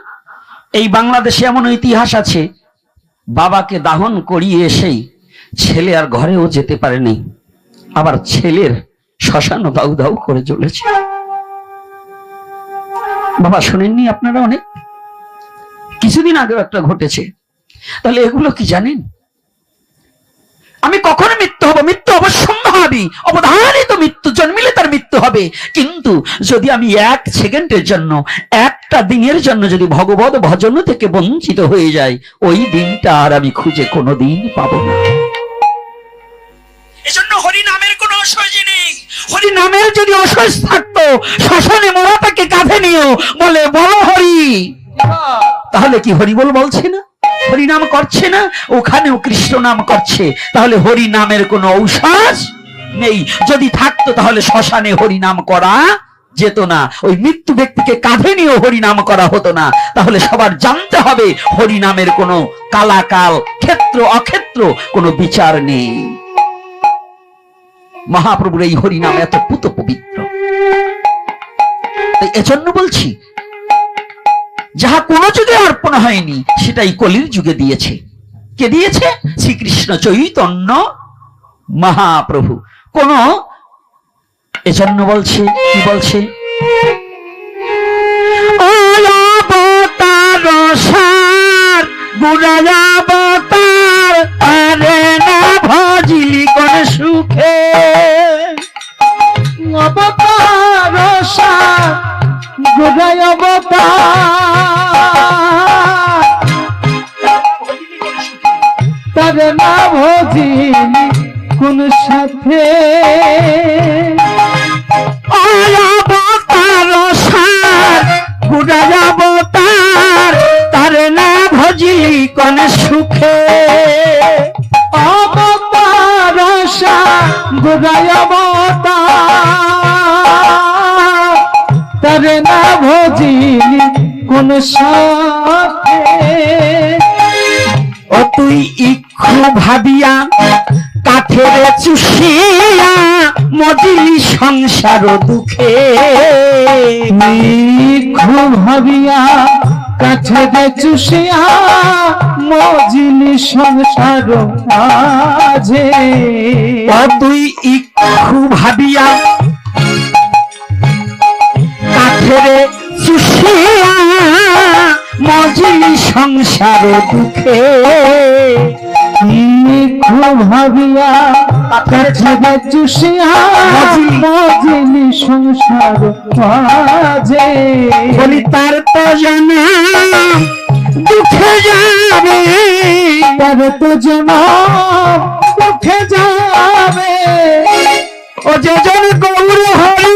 এই বাংলাদেশে এমন ইতিহাস আছে, বাবাকে দাহন করিয়ে এসেই ছেলে আর ঘরেও যেতে পারেনি, আবার ছেলের শ্মশান দাউ দাউ করে চলেছে। বাবা শোনেননি আপনারা? অনেক কিছুদিন আগেও একটা ঘটেছে। তাহলে এগুলো কি জানেন? আমি কখনো মৃত্যু হব? মৃত্যু অবশ্যম্ভাবী, অবধারিত মৃত্যু, জন্মিলে তার মৃত্যু হবে। কিন্তু যদি আমি 1 সেকেন্ডের জন্য, একটা দিনের জন্য যদি ভগবত ভজন থেকে বঞ্চিত হয়ে যাই, ওই দিনটা আর আমি খুঁজে কোনোদিন পাবো না। এজন্য হরি নামের কোনো ঐশ্বর্য নেই, হরি নামের যদি অশেষ থাকতো, শ্মশানে মরাটাকে কাঁধে নিয়েও বলে বলো হরি, তাহলে কি হরি বল বলছে না, হরি নাম করছে না, ওখানেও কৃষ্ণ নাম করছে, তাহলে হরি নামের কোনো ঔষধ নেই। যদি থাকতো তাহলে শ্মশানে হরি নাম করা যেত না, ওই মৃত্যু ব্যক্তিকে কাঁধে নিয়ে হরি নাম করা হতো না। তাহলে সবার জানতে হবে হরি নামের কোনো কালাকাল, ক্ষেত্র অক্ষেত্র কোনো বিচার নেই। মহাপ্রভুর এই হরি নাম এত পুত পবিত্র, তাই এজন্য বলছি যাহা কোন যুগে অর্পণ হয়নি সেটাই কলির যুগে দিয়েছে। কে দিয়েছে? শ্রীকৃষ্ণ চৈতন্য মহাপ্রভু। কোন এজন্য বলছে, কি বলছে, অবতার সার গুণাবতার আরে না ভজিলি কোন সুখে, অবতার সার গুণাবতার তারে না ভজিলি কোন সাথে, অবতার সার গুণাবতার তারে না ভজিলি কোন সুখে, অবতার সার গুণাবতার তারে না ভজিলি কোন সাথে। ও তুই ইক্ষু ভাবিয়া কাঠের চুষিয়া মজিলি সংসার দুঃখে, ইক্ষু ভাবিয়া কাঠের চুষিয়া মজিলি সংসার মাঝে। ও তুই ইক্ষু ভাবিয়া কাঠের চুষিয়া মজিলি সংসার দুঃখে, ভাবিয়া কাঠের চুষিয়া মজিলি সংসার মাঝে। বলি তার তো জানা দুঃখে যাবে, তার তো জানা দুঃখে যাবে, ও যেজন গৌর হরি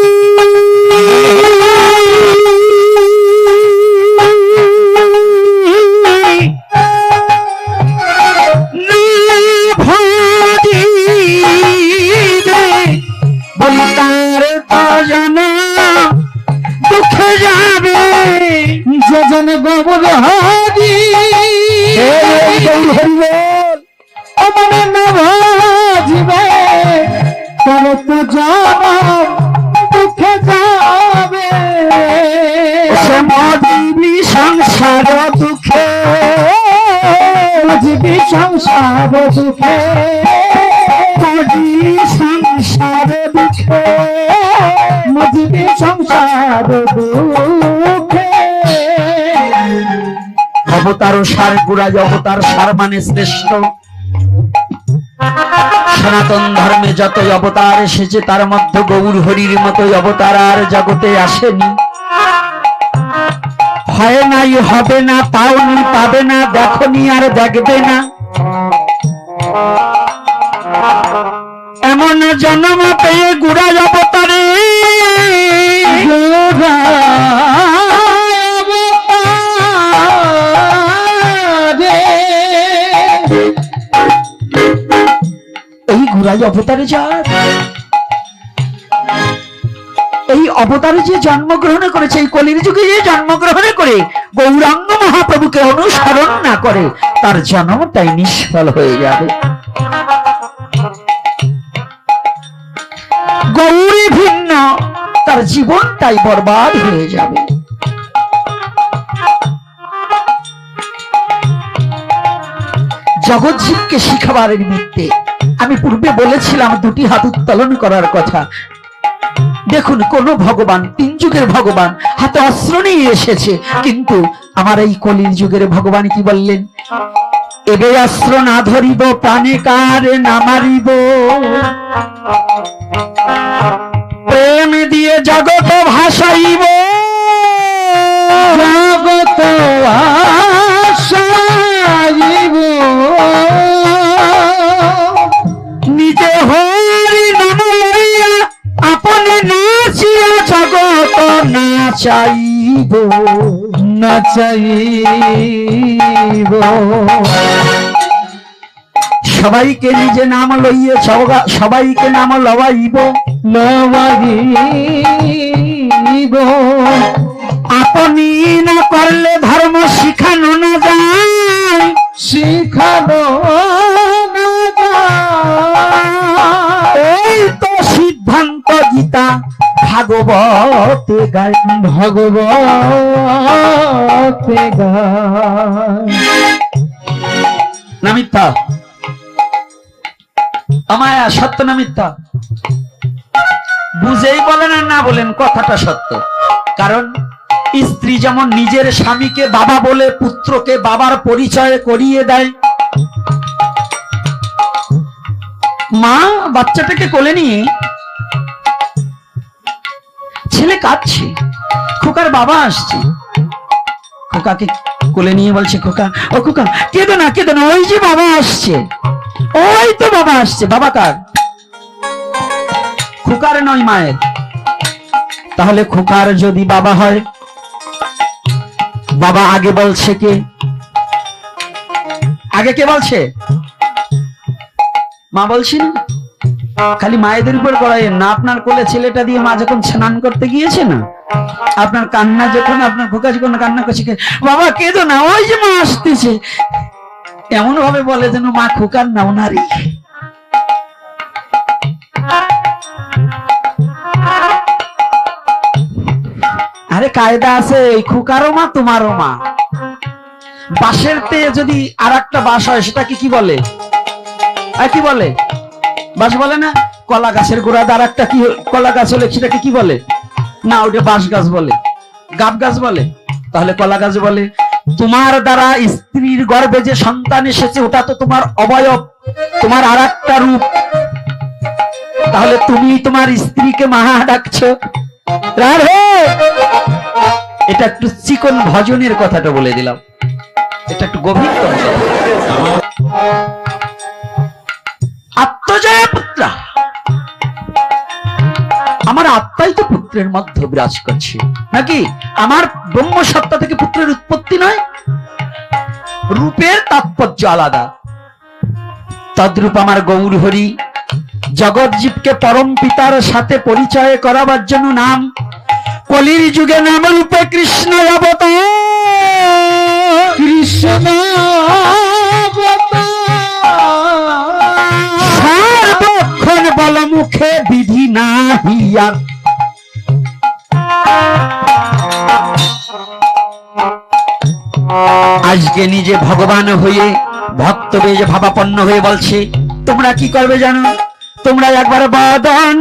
দুঃখে যাবে, যেজন গৌর হরি মনে না ভাজিবে, তার তো জানাম দুঃখে যাবে, মজিবি সংসার দুঃখে, মজিবি সংসার দুঃখে, মজিবি সংসার দুঃখে, মজিবি সংসার দুঃখে। অবতার সার গুড়াই, অবতার সার মানে শ্রেষ্ঠ। সনাতন ধর্মে যতই অবতার এসেছে তার মধ্যে গৌর হরির মতোই অবতার আর জগতে আসেনি। হয় নাই, হবে না, পাওনি, পাবে না, দেখনি আর দেখবে না, এমন জন্ম পেয়ে গুড়াই অবতারে এই গুড়াই অবতারে যার, এই অবতারে যে জন্মগ্রহণ করেছে, এই কলির যুগে যে জন্মগ্রহণ করে গৌরাঙ্গ মহাপ্রভুকে অনুসরণ না করে তার জন্মটাই নিষ্ফল হয়ে যাবে। গৌরী ভিন্ন, তার জীবনটাই বরবাদ হয়ে যাবে। জগৎজীবকে শিখাবার নিমিত্তে আমি পূর্বে বলেছিলাম দুটি হাত উত্তোলন করার কথা। দেখুন, কোন ভগবান, তিন যুগের ভগবান হাতে অস্ত্র নিয়ে এসেছে, কিন্তু আমার এই কলির যুগের ভগবান কি বললেন? এবে অস্ত্র না ধরিব, প্রাণে কার না মারিব, প্রেম দিয়ে জগৎ ভাসাইব, জগৎ ভাসাইব, নিজে হরি নাম লইয়া আপন চাইব, না চাইব। সবাইকে নিজে নাম লইয়ে সবাইকে নাম লওয়াইব, লওয়াইব। আপনি না করলে ধর্ম শিখানো না যায়, শিখানো না যায়। এই তো সিদ্ধান্ত গীতা ভাগবতে গায়, ভাগবতে গায়। না মিথ্যা? আমায়া সত্য না মিথ্যা? বুঝেই বলেন আর না বলেন কথাটা সত্য। কারণ স্ত্রী যেমন নিজের স্বামীকে বাবা বলে পুত্রকে বাবার পরিচয় করিয়ে দেয়, মা বাচ্চাটাকে কোলে নিয়ে, ছেলে কাঁদছে, খোকার বাবা আসছে, খোকাকে কোলে নিয়ে বলছে, খোকা ও খোকা কেঁদো না কেঁদো না, ওই যে বাবা আসছে, ওই তো বাবা আসছে। বাবা কার? খোকার নয়, মায়ের। তাহলে খোকার যদি বাবা হয়, বাবা আগে বলছে কে? আগে কে বলছে? মা বলছি না? খালি মায়েদের উপর করাইয়েন না। আপনার কোলে ছেলেটা দিয়ে মা যখন স্নান করতে গিয়েছে না, আপনার কান্না যখন, আপনার খোকা যখন কান্না করছে, বাবা কেঁদো না, ওই যে মা আসতেছে, এমন ভাবে বলে যেন মা খোকার না ওনারই। আরে কায়দা আছে, খোকারও মা তোমারও মা। বাঁশের তে যদি আর একটা বাঁশ হয় সেটাকে কি বলে? কি বলে? বাঁশ বলে না? কলা গাছের গোড়া আর একটা কি কলা গাছ হলে সেটাকে কি বলে? না, ওটা বাঁশ গাছ বলে, গাব গাছ বলে। তাহলে কলা গাছ বলে। তোমার দ্বারা স্ত্রীর গর্ভে যে সন্তান এসেছে ওটা তো তোমার অবয়ব, তোমার আর একটা রূপ। তাহলে তুমি তোমার স্ত্রীকে মা ডাকছো। রাধে, এটা একটু চিকন ভজনের কথাটা বলে দিলাম, এটা একটু গভীরতম। আত্মজয় পুত্রা, আমার আত্মাই তো পুত্রের মধ্যে বিরাজ করছে নাকি? আমার ব্রহ্ম সত্তা থেকে পুত্রের উৎপত্তি নয়? রূপের তাৎপর্য আলাদা। তদ্রূপ আমার গৌর হরি জগৎ জীবকে পরম পিতার সাথে পরিচয় করাবার জন্য নাম কলির যুগে নাম রূপে কৃষ্ণ অবতার। কৃষ্ণ সর্বক্ষণ বল মুখে বিধি নাহিয়া, আজকে নিজে ভগবান হয়ে ভক্ত বেজে ভাবাপন্ন হয়ে বলছে, তোমরা কি করবে জানো? তোমরা একবার বদন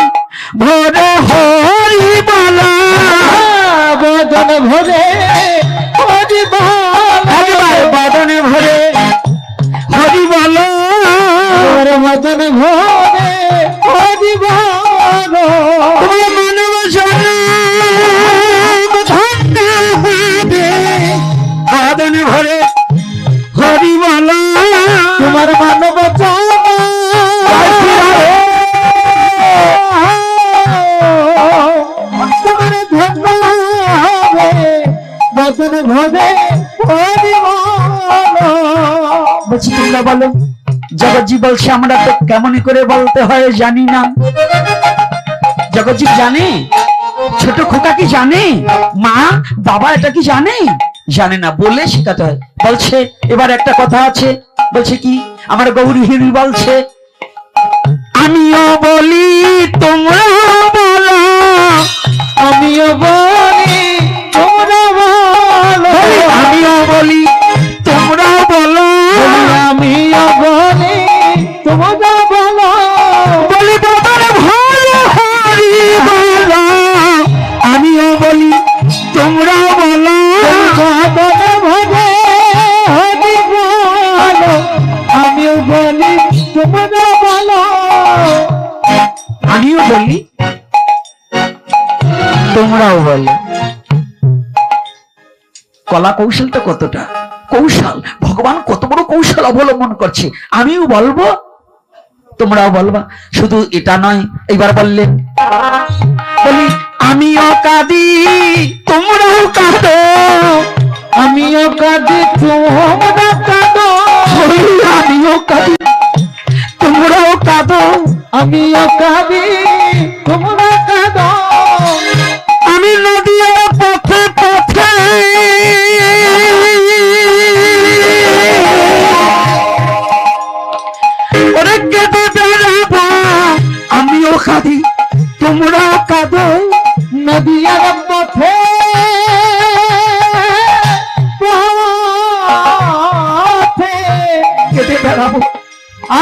ভরে হরি বলা, বদন ভরে হরি একবার বদনে ভরে হরি বলো, বদন ভরে হরি বলো। তোমার মানব জনম ধন্য হবে, বদনে ভরে হরি বলো, তোমার মানব তোমার ধন্য হবে, বদন ভরে হরি বলো। বলছি তোমরা বলো। জগৎজি বলছে, আমরা তো কেমন করে বলতে হয় জানি না। জগৎজি জানে? ছোট খোকা কি জানে? মা বাবা এটা কি জানে? জানে না, বলে শেখাতে হয়। বলছে এবার একটা কথা আছে, বলছে কি? আমার গৌরী হিরি বলছে, আমিও বলি তোমরা বলো, আমিও বলি তোমরা বলো, আমিও বলি তোমরা বলো, আমিও বলি তোমরা বলো। বলি বাবার ভালো হরি বলো, আমিও বলি তোমরা বলো, বদন ভরে হরি বলো, আমিও বলি তোমরা বলো। আমিও বলি তোমরাও বলো। কলা কৌশলটা কতটা কৌশল, ভগবান কত বড় কৌশল অবলম্বন করছে। আমিও বলবো তোমরাও বলবা। শুধু এটা নয়, এইবার বললেন, বলি আমিও কাঁদি তোমরাও কাঁদো, আমিও কাঁদি তোমরা কাঁদো, আমিও কাঁদি তোমরাও কাঁদো, আমিও কাঁদি তোমরা কাঁদো। আমি নদীর পথে পথে ওরে কেঁদে বেড়াবো, আমিও কাঁদি তোমরাও কাঁদো, নদিয়ার পথে পথে কেঁদে বেড়াবো,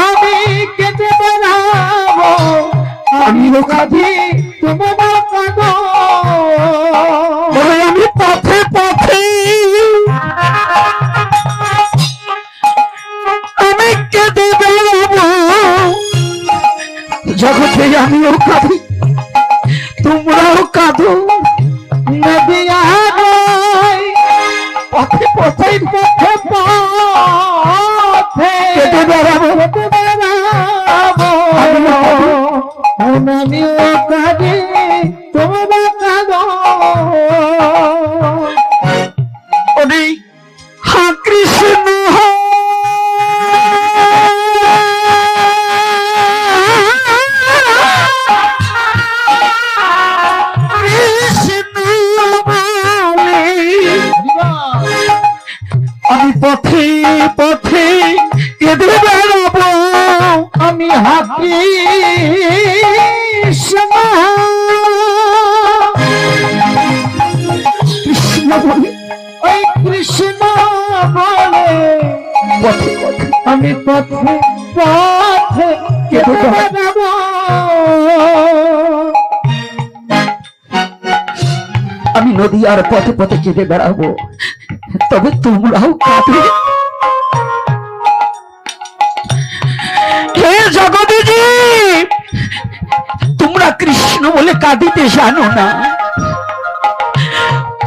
আমি কেটে বেড়াবো, আমিও কাঁদি তোমরা কাঁদো। ওরে আমি পথে পথে আমি কেঁদে বেড়াবো, জগতে আমিও কাঁদি তোমরাও কাঁদো, নদিয়ার পথে পথে পথে পথে কেঁদে বেড়াবো, কেটে বেড়াবো, আমিও কাঁদি তোমরা কাঁদো। ওরে হা কৃষ্ণ আমি পথে পথে কেঁদে বেড়াবো, আমি হাতি কৃষ্ণ বলে ওই কৃষ্ণ বলে পথে পথে আমি পথে পথে কেটে বেড়াবো। আমি নদী আর পথে পথে কেঁদে বেড়াবো, তবে তোমরাও কাঁদে। হে জগদীজি, তোমরা কৃষ্ণ বলে কাঁদিতে জানো না,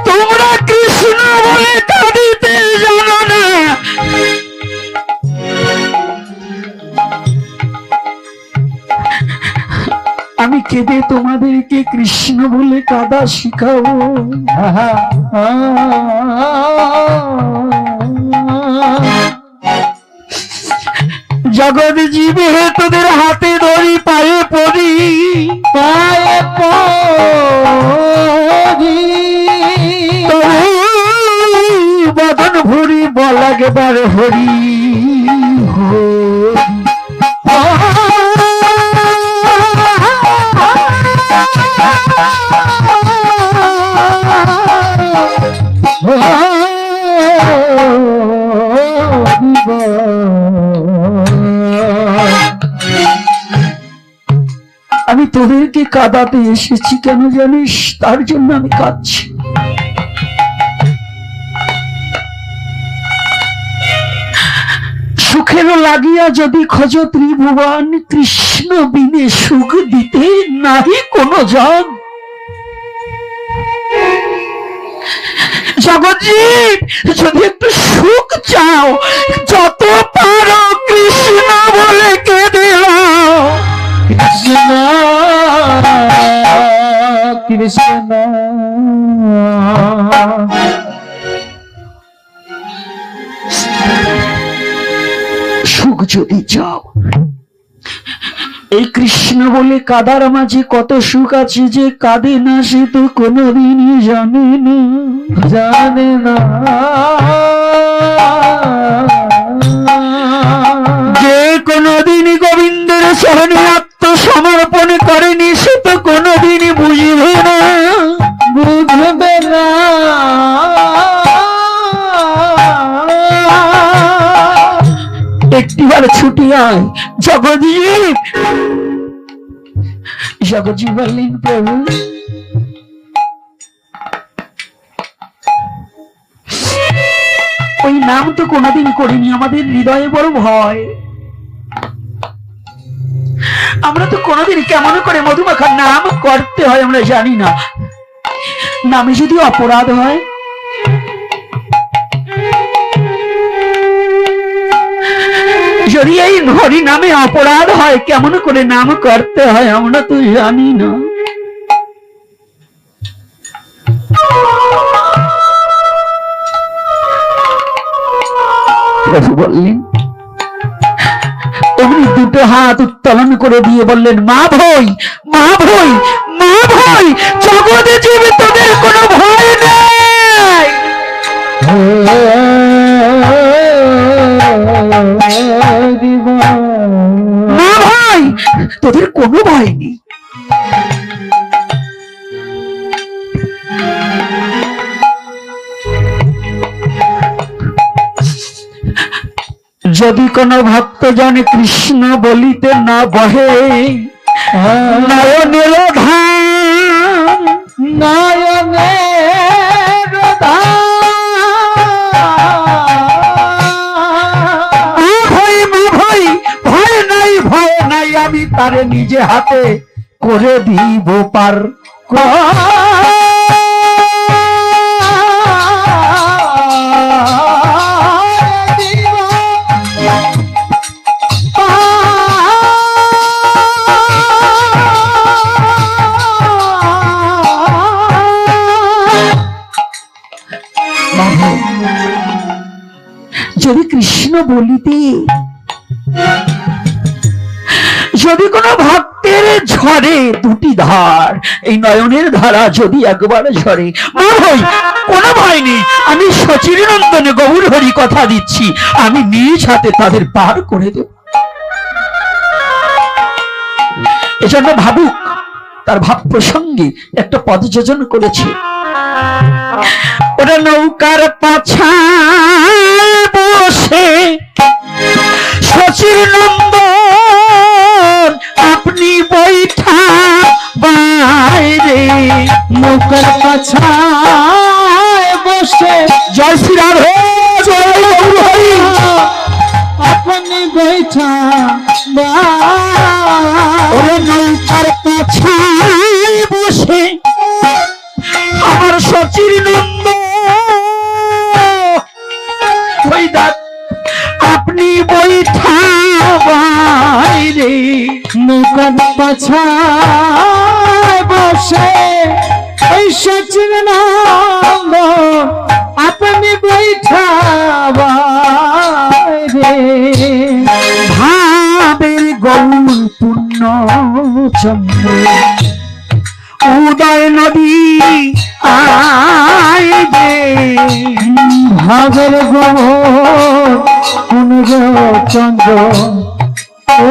তোমরা কৃষ্ণ বলে কাঁদিতে জানো না। আমি কেঁদে তোমাদেরকে কৃষ্ণ বলে কাঁদা শিখাবো। জগৎ জীবে তোদের হাতে ধরি, পায়ে পড়ি, পায়ে পড়ি, বদন ভরি বলাগেবার হরি হরি। আমি তোদেরকে কাঁদাতে এসেছি, কেন জানিস? তার জন্য আমি কাঁদছি। সুখের লাগিয়া যদি খোঁজ ত্রিভুবন, কৃষ্ণ বিনে সুখ দিতে নাহি কোনো জন। জগৎজীব, যদি একটু সুখ চাও, যত পারো কৃষ্ণ বলে কেঁদে দাও। কৃষ্ণ কৃষ্ণ সুখ যদি চাও, এই কৃষ্ণ বলে কাদার মাঝে কত সুখ আছে, যে কাঁদে না সে তো কোনোদিনই জানে না, জানে না। যে কোনোদিনই গোবিন্দের চরণে আত্মসমর্পণ করেনি, সে তো কোনোদিনই বুঝবে না, বুঝবে না। একটিবার ছুটি আয় জগৎজীব। জগৎজীব বললেন, প্রভু ওই নাম তো কোনোদিন করিনি, আমাদের হৃদয়ে বড় ভয়, আমরা তো কোনোদিন কেমন করে মধুমাখার নাম করতে হয় আমরা জানি না। নামে যদি অপরাধ হয়, যদি এই হরি নামে অপরাধ হয়, কেমন করে নাম করতে হয় আমরা তো জানি না। প্রভু বললেন, অমনি দুটো হাত উত্তোলন করে দিয়ে বললেন, মা ভয়, মা ভয়, মা ভয়, জগতে জীবে তোদের কোনো ভয় নেই। মা ভাই, তোদের কোনো ভয় নেই। যদি কোনো ভক্তজন কৃষ্ণ বলিতে না বহে, নয়নের ধান, নয়নের ভয়, মা ভয়, ভয় নাই, ভয় নাই, আমি তারে নিজে হাতে করে দিব পার। যদি কৃষ্ণ বলিতে, যদি কোনো ভক্তের ঝরে দুটি ধার, এই নয়নের ধারা যদি একবার ঝরে, মা ভাই কোনো ভয় নেই, আমি সচিরনন্দনে গৌর হরি কথা দিচ্ছি, আমি নিজ হাতে তাদের পার করে দেব। এজন্য ভাবুক তার ভাব প্রসঙ্গে একটা পদ যোজন করেছে, ওরা নৌকার পাছায় বসে শশীর নন্দন আপনি বৈঠা বাইরে, নৌকার পাছায় বসে, জয় শ্রী রাধে, জয় গৌর হরি, আপনি বৈঠা ওরা নৌকার পাছায় বসে আমার শশীর নন্দ আপনি বৈঠা বাইরে, নৌকার পাছায় বসে ওই শশীর নন্দ আপনি বৈঠা বাইরে, ভাবের গৌর পূর্ণ চন্দ্র উদয় নদী আইবে, ভাবের গৌর পূর্ণ চন্দ্র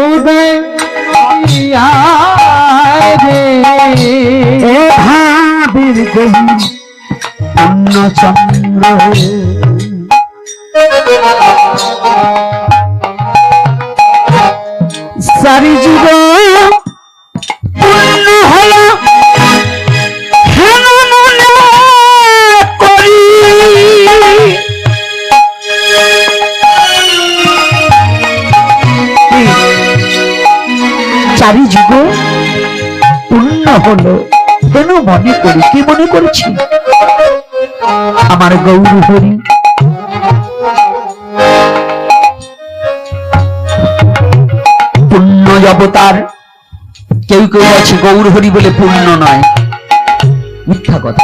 উদয় আইবে, ভাবের গৌর পূর্ণ চন্দ্র। সারি যুগ পূর্ণ হল হেন মনে করি, চারি যুগ পূর্ণ হলো কেন মনে করি, কি মনে করেছি, আমার গৌর হরি পূর্ণ অবতার। কেউ কেউ আছে গৌর হরি বলে পূর্ণ নয়, মিথ্যা কথা।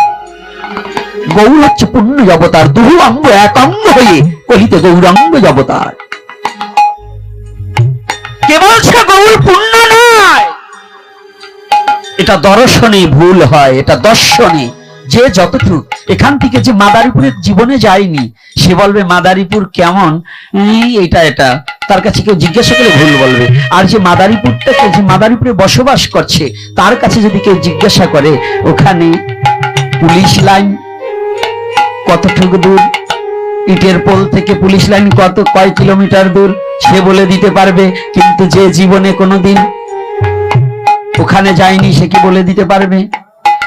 গৌর হচ্ছে পূর্ণ অবতার, দুহু অঙ্গ এক অঙ্গ হয়ে কলিতে গৌরাঙ্গ অবতার। কেবল সে গৌর পূর্ণ নয়, এটা দর্শনে ভুল হয়, এটা দর্শনে। যে যতটুকু এখান থেকে যে মাদারীপুরের জীবনে যায়নি সে বলবে মাদারীপুর কেমন, এটা এটা তার কাছে কেউ জিজ্ঞাসা করে ভুল বলবে। আর যে মাদারীপুরটাকে, যে মাদারীপুরে বসবাস করছে তার কাছে যদি কেউ জিজ্ঞাসা করে ওখানে পুলিশ লাইন কতটুকু দূর, ইটের পোল থেকে পুলিশ লাইন কয় কিলোমিটার দূর, সে বলে দিতে পারবে। কিন্তু যে জীবনে কোনোদিন ওখানে যায়নি সে কি বলে দিতে পারবে?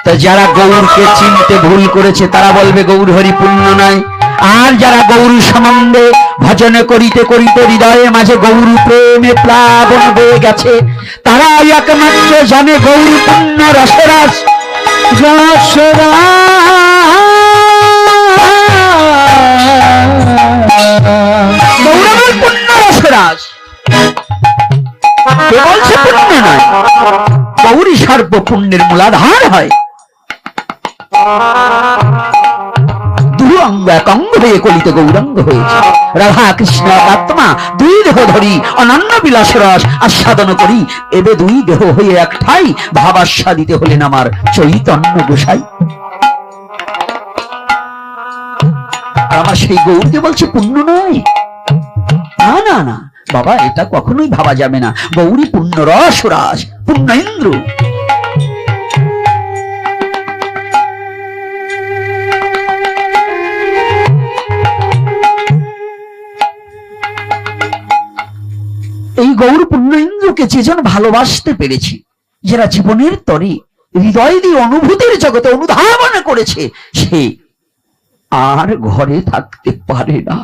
তা যারা গৌরকে চিনতে ভুল করেছে তারা বলবে গৌর হরি পূর্ণ নয়। আর যারা গৌর সম্বন্ধে ভজন করিতে করিতে হৃদয়ে মাঝে গৌর প্রেমে প্লাবন হয়ে গেছে, তারা একমাত্র জানে গৌর পূর্ণ রসরাস। গৌরবের পূর্ণ রসরাস বলছে পূর্ণ নয়, গৌরী সর্ব পুণ্যের মূলাধার হয়। দুরং অঙ্গ এক অঙ্গ হয়ে কলিতে গৌরাঙ্গ হয়েছে। রাধা কৃষ্ণ আত্মা দুই দেহ ধরি অনন্য বিলাস রস আস্বাদন করি, এবে দুই দেহ হয়ে এক ঠাই ভাবাস্বাদিতে হলেন আমার চৈতন্য গোসাই। আর আমার সেই গৌরকে বলছে পুণ্য নয়। না না না বাবা, এটা কখনোই ভাবা যাবে না। গৌরী পুণ্য রস রাস, পুণ্য ইন্দ্র। এই গৌর পুণ্য ইন্দ্রকে যেজন ভালোবাসতে পেরেছে, যারা জীবনের তরে হৃদয় দিয়ে অনুভূতির জগতে অনুধাবন করেছে, সে আর ঘরে থাকতে পারে না।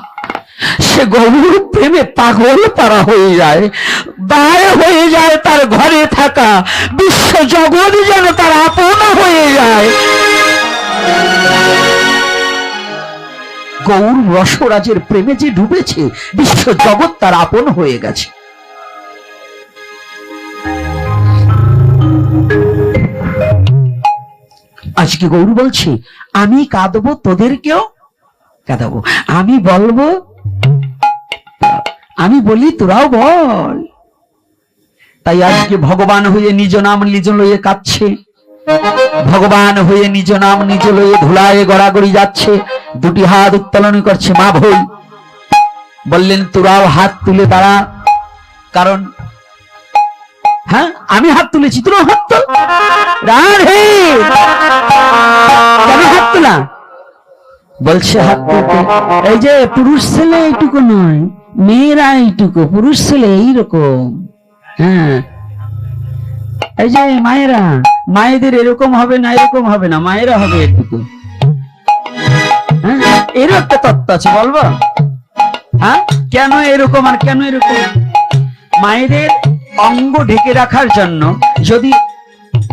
সে গৌর প্রেমে পাগল পারা হয়ে যায়, দায় হয়ে যায় তার ঘরে থাকা, বিশ্ব জগৎ যেন তার আপন হয়ে যায়। গৌর রসরাজের প্রেমে যে ডুবেছে, বিশ্ব জগৎ তার আপন হয়ে গেছে। আজকে গৌর বলছে আমি কাঁদবো, তোদেরকেও কাঁদাবো। আমি বলবো, আমি বলি তোরাও বল। তাই আজকে ভগবান হয়ে নিজ নাম নিজ লয়ে কাঁদছে, ভগবান হয়ে নিজ নাম নিজ লয়ে ধুলায় গড়াগড়ি যাচ্ছে, দুটি হাত উত্তোলন করছে মা ভই। বললেন তোরাও হাত তুলে দাঁড়া, কারণ হ্যাঁ আমি হাত তুলেছি, তোরাও হাত তুল। রাধে কেন হাত তোলা? বলছে হাত তুলতে এই যে পুরুষ ছেলে এইটুকু নয়, মেয়েরা এইটুকু, পুরুষ ছেলে এইরকম। হ্যাঁ এই যে মায়েরা, মায়েদের এরকম হবে না, এরকম হবে না, মায়েরা হবে এইটুকু। হ্যাঁ এর একটা তত্ত্ব আছে, বলবো? হ্যাঁ কেন এরকম আর কেন এরকম? মায়েদের অঙ্গ ঢেকে রাখার জন্য যদি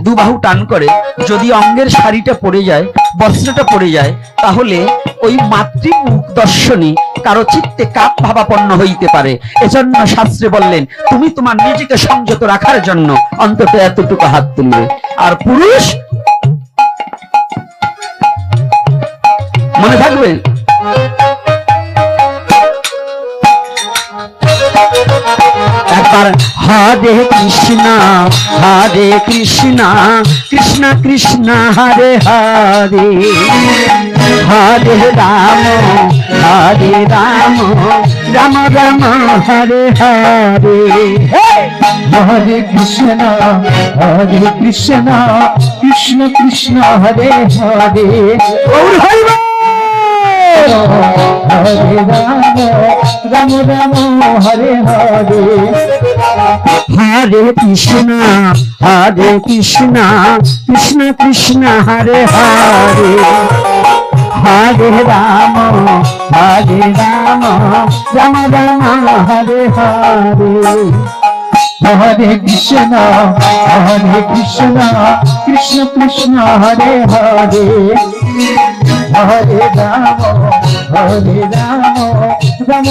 দুবাহু টান করে, যদি অঙ্গের শাড়িটা পড়ে যায়, বস্ত্রটা পড়ে যায়, তাহলে ওই মাতৃমুখ দর্শনে কারো চিত্তে কাপ ভাবাপন্ন হইতে পারে। এজন্য শাস্ত্রে বললেন তুমি তোমার নিজেকে সংযত রাখার জন্য অন্তত এতটুকু হাত তুলবে। আর পুরুষ মনে থাকবে একবার হরে কৃষ্ণ হরে কৃষ্ণ কৃষ্ণ কৃষ্ণ হরে হরে, হরে রাম রাম রাম হরে হরে। হরে কৃষ্ণ কৃষ্ণ কৃষ্ণ হরে হরে, গৌর হইব। হরে রাম হরে হরে। হরে কৃষ্ণ কৃষ্ণ কৃষ্ণ হরে হরে, হরে রাম রাম রাম হরে হরে। হরে কৃষ্ণ কৃষ্ণ কৃষ্ণ হরে হরে, হরে রাম রাম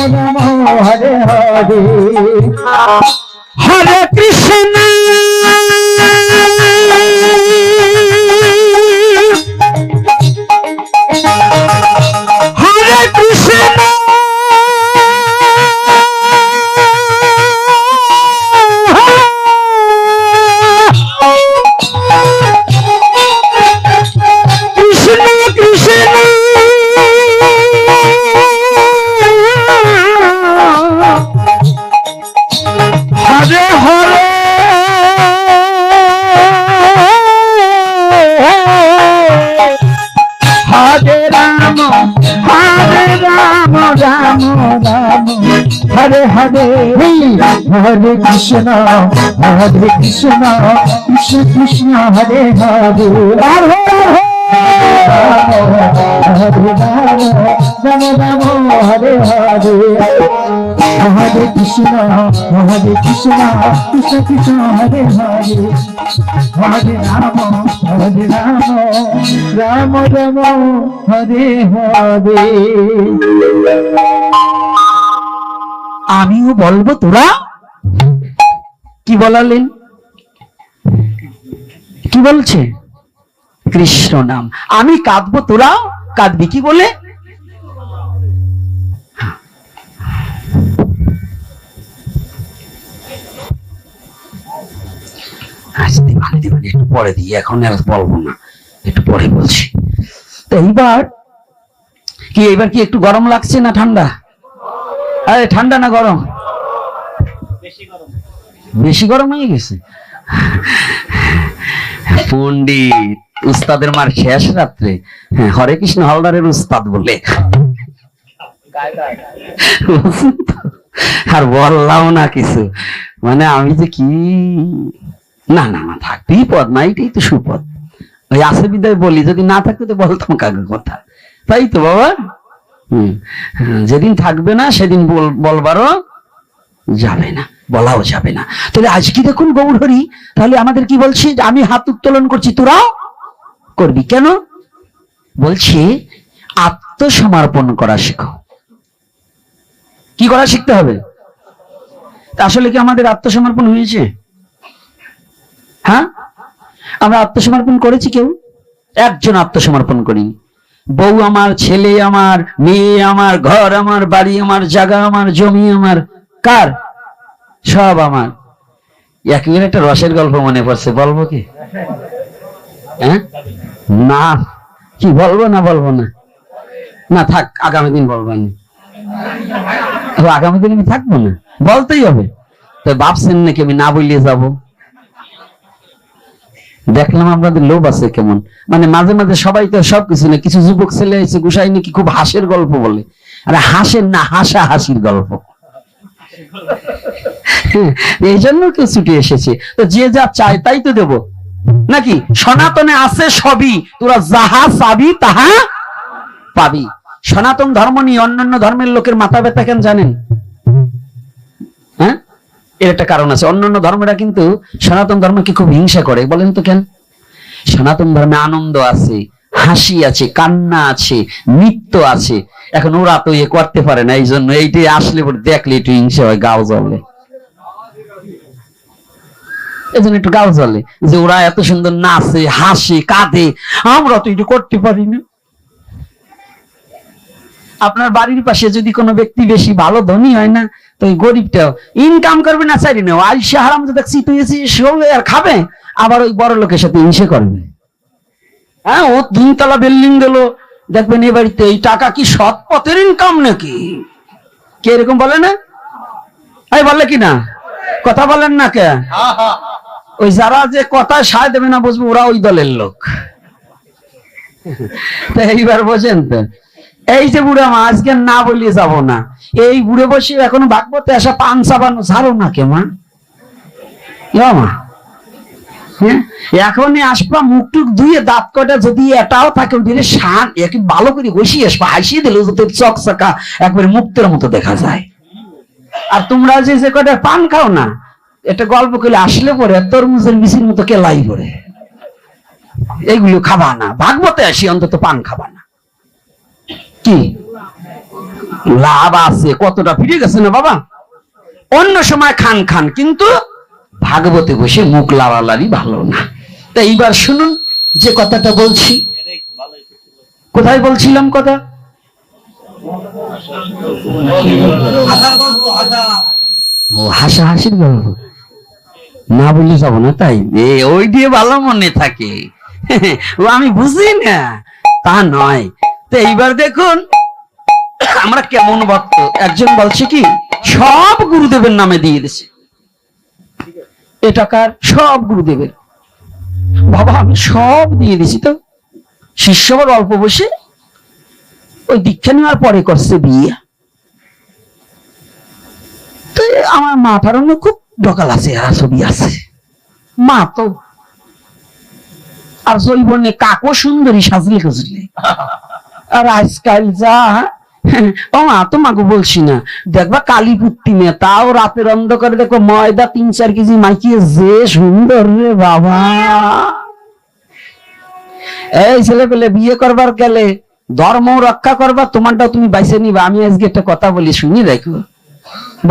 হরে হরে। হরে কৃষ্ণ হরে কৃষ্ণ হরে হরে হরে রাম রাম হরে হরে। হরে কৃষ্ণ কৃষ্ণ কৃষ্ণ হরে হরে, হরে রাম হরে হরে। হরে কৃষ্ণ কৃষ্ণ কৃষ্ণ হরে হরে, হরে রাম রাম হরে হরে। আমিও বলবো, তোরা কি বলালেন? কি বলছে? কৃষ্ণ নাম। আমি কাঁদবো, তোরা কাঁদবি। কি বলে? পানি দিবেন, একটু পরে দিই, এখন আর বলবো না, একটু পরে বলছি। তো এইবার কি একটু গরম লাগছে না ঠান্ডা? আরে ঠান্ডা না গরম? বেশি গরম হয়ে গেছে। পণ্ডিত উস্তাদের মার শেষ রাত্রে, হ্যাঁ, হরে কৃষ্ণ হালদারের উস্তাদ বলে, আর বললাম না কিছু, মানে আমি যে কি, না না না থাক, বিপদ না, এটাই তো সুপদ। ওই আছে বিদায় বলি, যদি না থাকতো তো বলতাম কাকে কথা, তাই তো বাবা। যেদিন থাকবে না সেদিন বলবারও যাবে না, বলাও যাবে না। তাহলে আজকে দেখুন গৌরহরি তাহলে আমাদের কি বলছি, আমি হাত উত্তোলন করছি, তোরাও করবি। কেন বলছি? আত্মসমর্পণ করা শেখো। কি করা শিখতে হবে? আসলে কি আমাদের আত্মসমর্পণ হয়েছে? হ্যাঁ, আমরা আত্মসমর্পণ করেছি? কেউ একজন আত্মসমর্পণ করিনি। বউ আমার, ছেলে আমার, মেয়ে আমার, ঘর আমার, বাড়ি আমার, জায়গা আমার, জমি আমার, কার? সব আমার। একেবারে একটা রসের গল্প মনে পড়ছে, বলবো কি? হ্যাঁ না, কি বলবো না? বলবো না, না থাক, আগামী দিন বলবো না। আগামী দিন আমি থাকবো না, বলতেই হবে। তো ভাবছেন নাকি আমি না বলিয়ে যাব? দেখলাম আপনাদের লোভ আছে কেমন, মানে মাঝে মাঝে সবাই তো সবকিছু না, কিছু যুবক ছেলে এসে গুসাই নাকি খুব হাসির গল্প বলে। আরে হাসের না, হাসা হাসির গল্প। এই জন্য কেউ ছুটে এসেছে। তো যে যা চায় তাই তো দেব নাকি? সনাতনে আছে সবই, তোরা যাহা চাবি তাহা পাবি। সনাতন ধর্ম নিয়ে অন্যান্য ধর্মের লোকের মাথা ব্যথা কেন জানেন? হ্যাঁ, এর একটা কারণ আছে। অন্যান্য ধর্মেরা কিন্তু সনাতন ধর্মকে খুব হিংসা করে। বলেন তো কেন? সনাতন ধর্মে আনন্দ আছে, হাসি আছে, কান্না আছে, নৃত্য আছে। এখন ওরা তো ইয়ে করতে পারে না, এই জন্য এইটাই আসলে দেখলে একটু হিংসা হয়, গাও জ্বলে। এই জন্য একটু গাও জ্বলে যে ওরা এত সুন্দর নাচে, হাসে, কাঁদে, আমরা তো একটু করতে পারি না। আপনার বাড়ির পাশে যদি কোনো ব্যক্তি বেশি ভালো ধনী হয় না, তো ওই গরিবটাও ইনকাম করবে না, চাইরি না, আইসা হারাম তো দেখছি তুই আর খাবে, আবার ওই বড় লোকের সাথে হিংসে করবে। হ্যাঁ, ও 3 তলা বিল্ডিং দিল, দেখবেন এই বাড়িতে এই টাকা কি সৎ পথের ইনকাম নাকি? কে এরকম বলে না? এই বলে কি না? কথা বলেন না কে? ওই যারা যে কথা সায় দেবে না বুঝবো ওরা ওই দলের লোক। তো এইবার বোঝেন তো, এই যে বুড়া মা, আজকে না বলিয়ে যাব না, এই বুড়ে বসে এখনো ভাগবতে আসা পান চাবানো ছাড়ো না কে মা? মা হ্যাঁ, এখনই আসবা, মুখ টুক ধুয়ে দাঁত কটা যদি এটাও থাকে ওই শান একে ভালো করে বসিয়ে আসবা, হাসিয়ে দিলে চকচকা একবারে মুক্তের মতো দেখা যায়। আর তোমরা যে কটা পান খাও না, এটা গল্প করলে আসলে পরে তরমুজের মিছিল মতো কেলাই পড়ে, এইগুলো খাবা না। ভাগবতে আসি অন্তত পান খাবা না। কি লাভ আছে? কতটা ফিরে গেছে না বাবা? অন্য সময় খান খান, কিন্তু ভাগবতে বসে মুখ লাড়ালাড়ি ভালো না। তা এইবার শুনুন যে কথাটা বলছি, কোথায় বলছিলাম কথা? ও হাসাহাসির গল্প, না বললে যাব না তাই? ওই দিয়ে ভালো মনে থাকে। ও আমি বুঝি না তা নয়। তো এইবার দেখুন আমরা কেমন ভক্ত। একজন বলছে কি সব গুরুদেবের নামে দিয়ে দিছে, এটাকার সব গুরুদেবের। বাবা আমি সব দিয়ে দিছি। তো শিষ্যবার অল্প বসে ওই দীক্ষা নেওয়ার পরে করছে বিয়ে। তো আমার মাথার অন্য খুব ডকাল আছে, আর ছবি আছে মা তো, আর জৈবনে কাকো সুন্দরী সাজলে খুঁজলে। আর আজকাল যা ও মা, তোমাকে বলছি না, দেখবা কালী পুত্তি মেয়ে, তাও রাতের অন্ধকারে দেখো ময়দা 3-4 কেজি মাইকিয়ে যে সুন্দর রে বাবা। এই ছেলে পেলে বিয়ে করবার গেলে ধর্ম রক্ষা করবা, তোমারটাও তুমি বাইসে নিবা। আমি আজকে একটা কথা বলি, শুনি দেখো,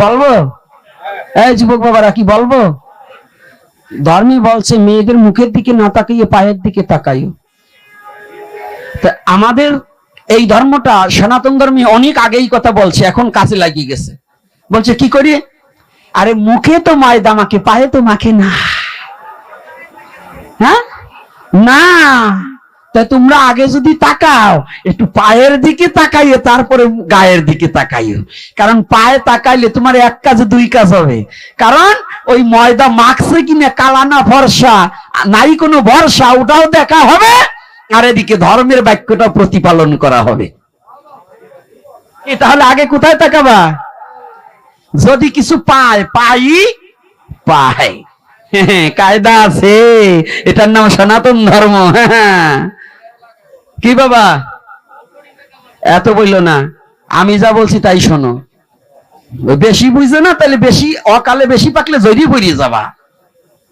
বলবো? এই যুবক বাবারা, কি বলবো? ধর্মী বলছে মেয়েদের মুখের দিকে না তাকাইয়ে পায়ের দিকে তাকাইও। তা আমাদের এই ধর্মটা সনাতন ধর্মে অনেক আগেই কথা বলছে, এখন কাছে লাগিয়ে গেছে। বলছে কি করি? আরে মুখে তো ময়দা মাখে, পায়ে তো মাখে না। হ্যাঁ না, তাই তোমরা আগে যদি তাকাও একটু পায়ের দিকে তাকাইও, তারপরে গায়ের দিকে তাকাইও। কারণ পায়ে তাকাইলে তোমার এক কাজে দুই কাজ হবে। কারণ ওই ময়দা মাখছে কিনা, কালা না ফর্সা, নাই কোনো ভরসা, ওটাও দেখা হবে, আর এদিকে ধর্মের বাক্যটা প্রতিপালন করা হবে। তাহলে আগে কোথায় তাকাবা? যদি কিছু পায় পায়, কায়দা আছে, এটার নাম সনাতন ধর্ম। কি বাবা, এত বললো না, আমি যা বলছি তাই শোনো। বেশি বুঝছো না, তাহলে বেশি অকালে বেশি পাকলে জড়িয়ে পড়িয়ে যাবা।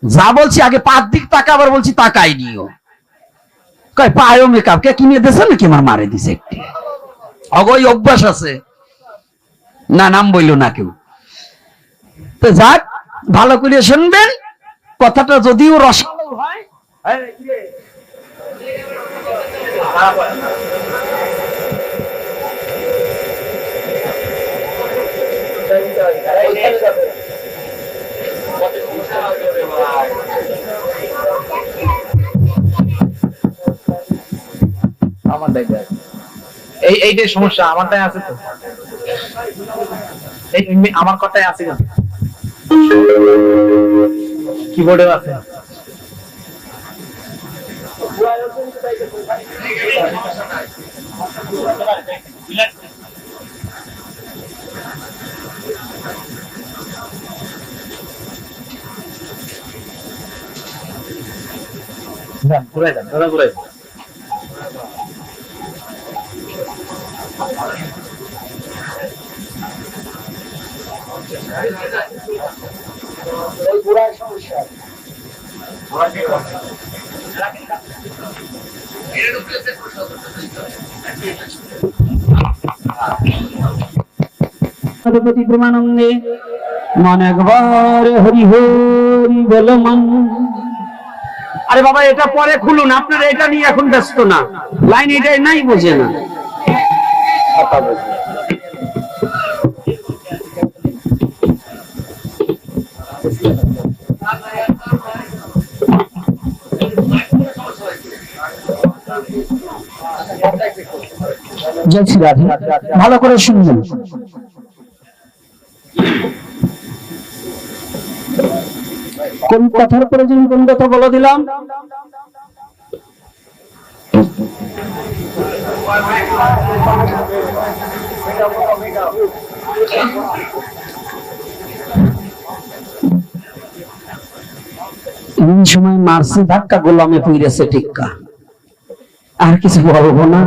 যা বলছি আগে পাঁচ দিক তাকাবার বলছি, তাকাই নিও। কয় পায়ও মেকআপ কে কিনে দিয়েছে নাকি আমার মারে দিছে একটি, অগই অভ্যাস আছে না, নাম বললো না কেউ। তো যাক, ভালো করে শুনবেন কথাটা, যদিও রসালো হয়। এইটাই সমস্যা, আমারটাই আছে তো, আমার কথাই আছে, কিবোর্ডেও আছে। ঘুরাই যান, ঘুরাই যান। প্রমানন্দে মন একবার হরি হরি বল মন। আরে বাবা, এটা পরে খুলুন, আপনারা এটা নিয়ে এখন ব্যস্ত না, লাইন এটাই নাই, বোঝে না। ভালো করে শুনবেন। কোন কথার প্রয়োজন, কোন কথা বলে দিলাম। এমন সময় মারছে ধাক্কা, গোলামে পইরেছে টিক্কা, আর কিছু বলবো না।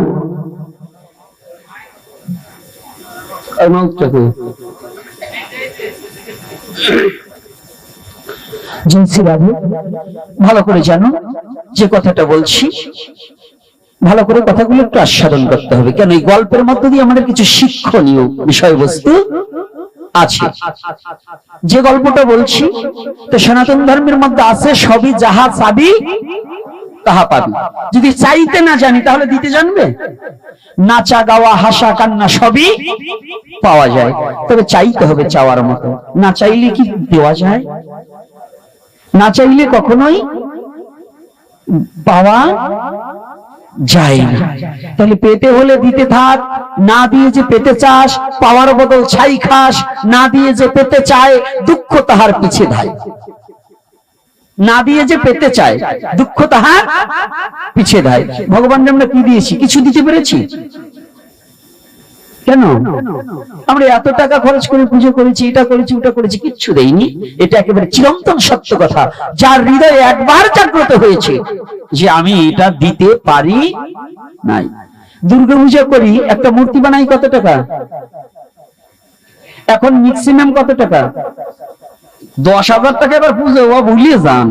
ভালো করে জানো যে কথাটা বলছি, ভালো করে কথাগুলো একটু আস্বাদন করতে হবে। কেন এই গল্পের মধ্য দিয়ে আমাদের কিছু শিক্ষণীয় বিষয়বস্তু আছে। যে গল্পটা বলছি তো সনাতন ধর্মের মধ্যে আছে, সবই যাহা চাবি তাহা পাবি। যদি চাইতে না জানি তাহলে দিতে জানবে? নাচা গাওয়া হাসা কান্না সবই পাওয়া যায়, তবে চাইতে হবে চাওয়ার মতো। না চাইলে কি দেওয়া যায়? না চাইলে কখনোই পাওয়া যায় না। তাহলে পেতে হলে দিতে থাক, না দিয়ে যে পেতে চাস, পাওয়ার বদল ছাই খাস। না দিয়ে যে পেতে চায়, দুঃখ তাহার পিছে ধায়। না দিয়ে যে পেতে চায়, দুঃখ তাহার পিছে ধায়। ভগবানকে আমরা কি দিয়েছি? কিছু দিতে পেরেছি? কেন আমরা এত টাকা খরচ করে পুজো করেছি, এটা করেছি, ওটা করেছি, কিচ্ছু দেইনি? এটা একেবারে চিরন্তন সত্য কথা, যার হৃদয়ে একবার জাগ্রত হয়েছে যে আমি এটা দিতে পারি নাই। দুর্গা পূজা করি, একটা মূর্তি বানাই কত টাকা? এখন ম্যাক্সিমাম কত টাকা? 10,000 টাকা। এবার পুজো ভুলিয়ে যান,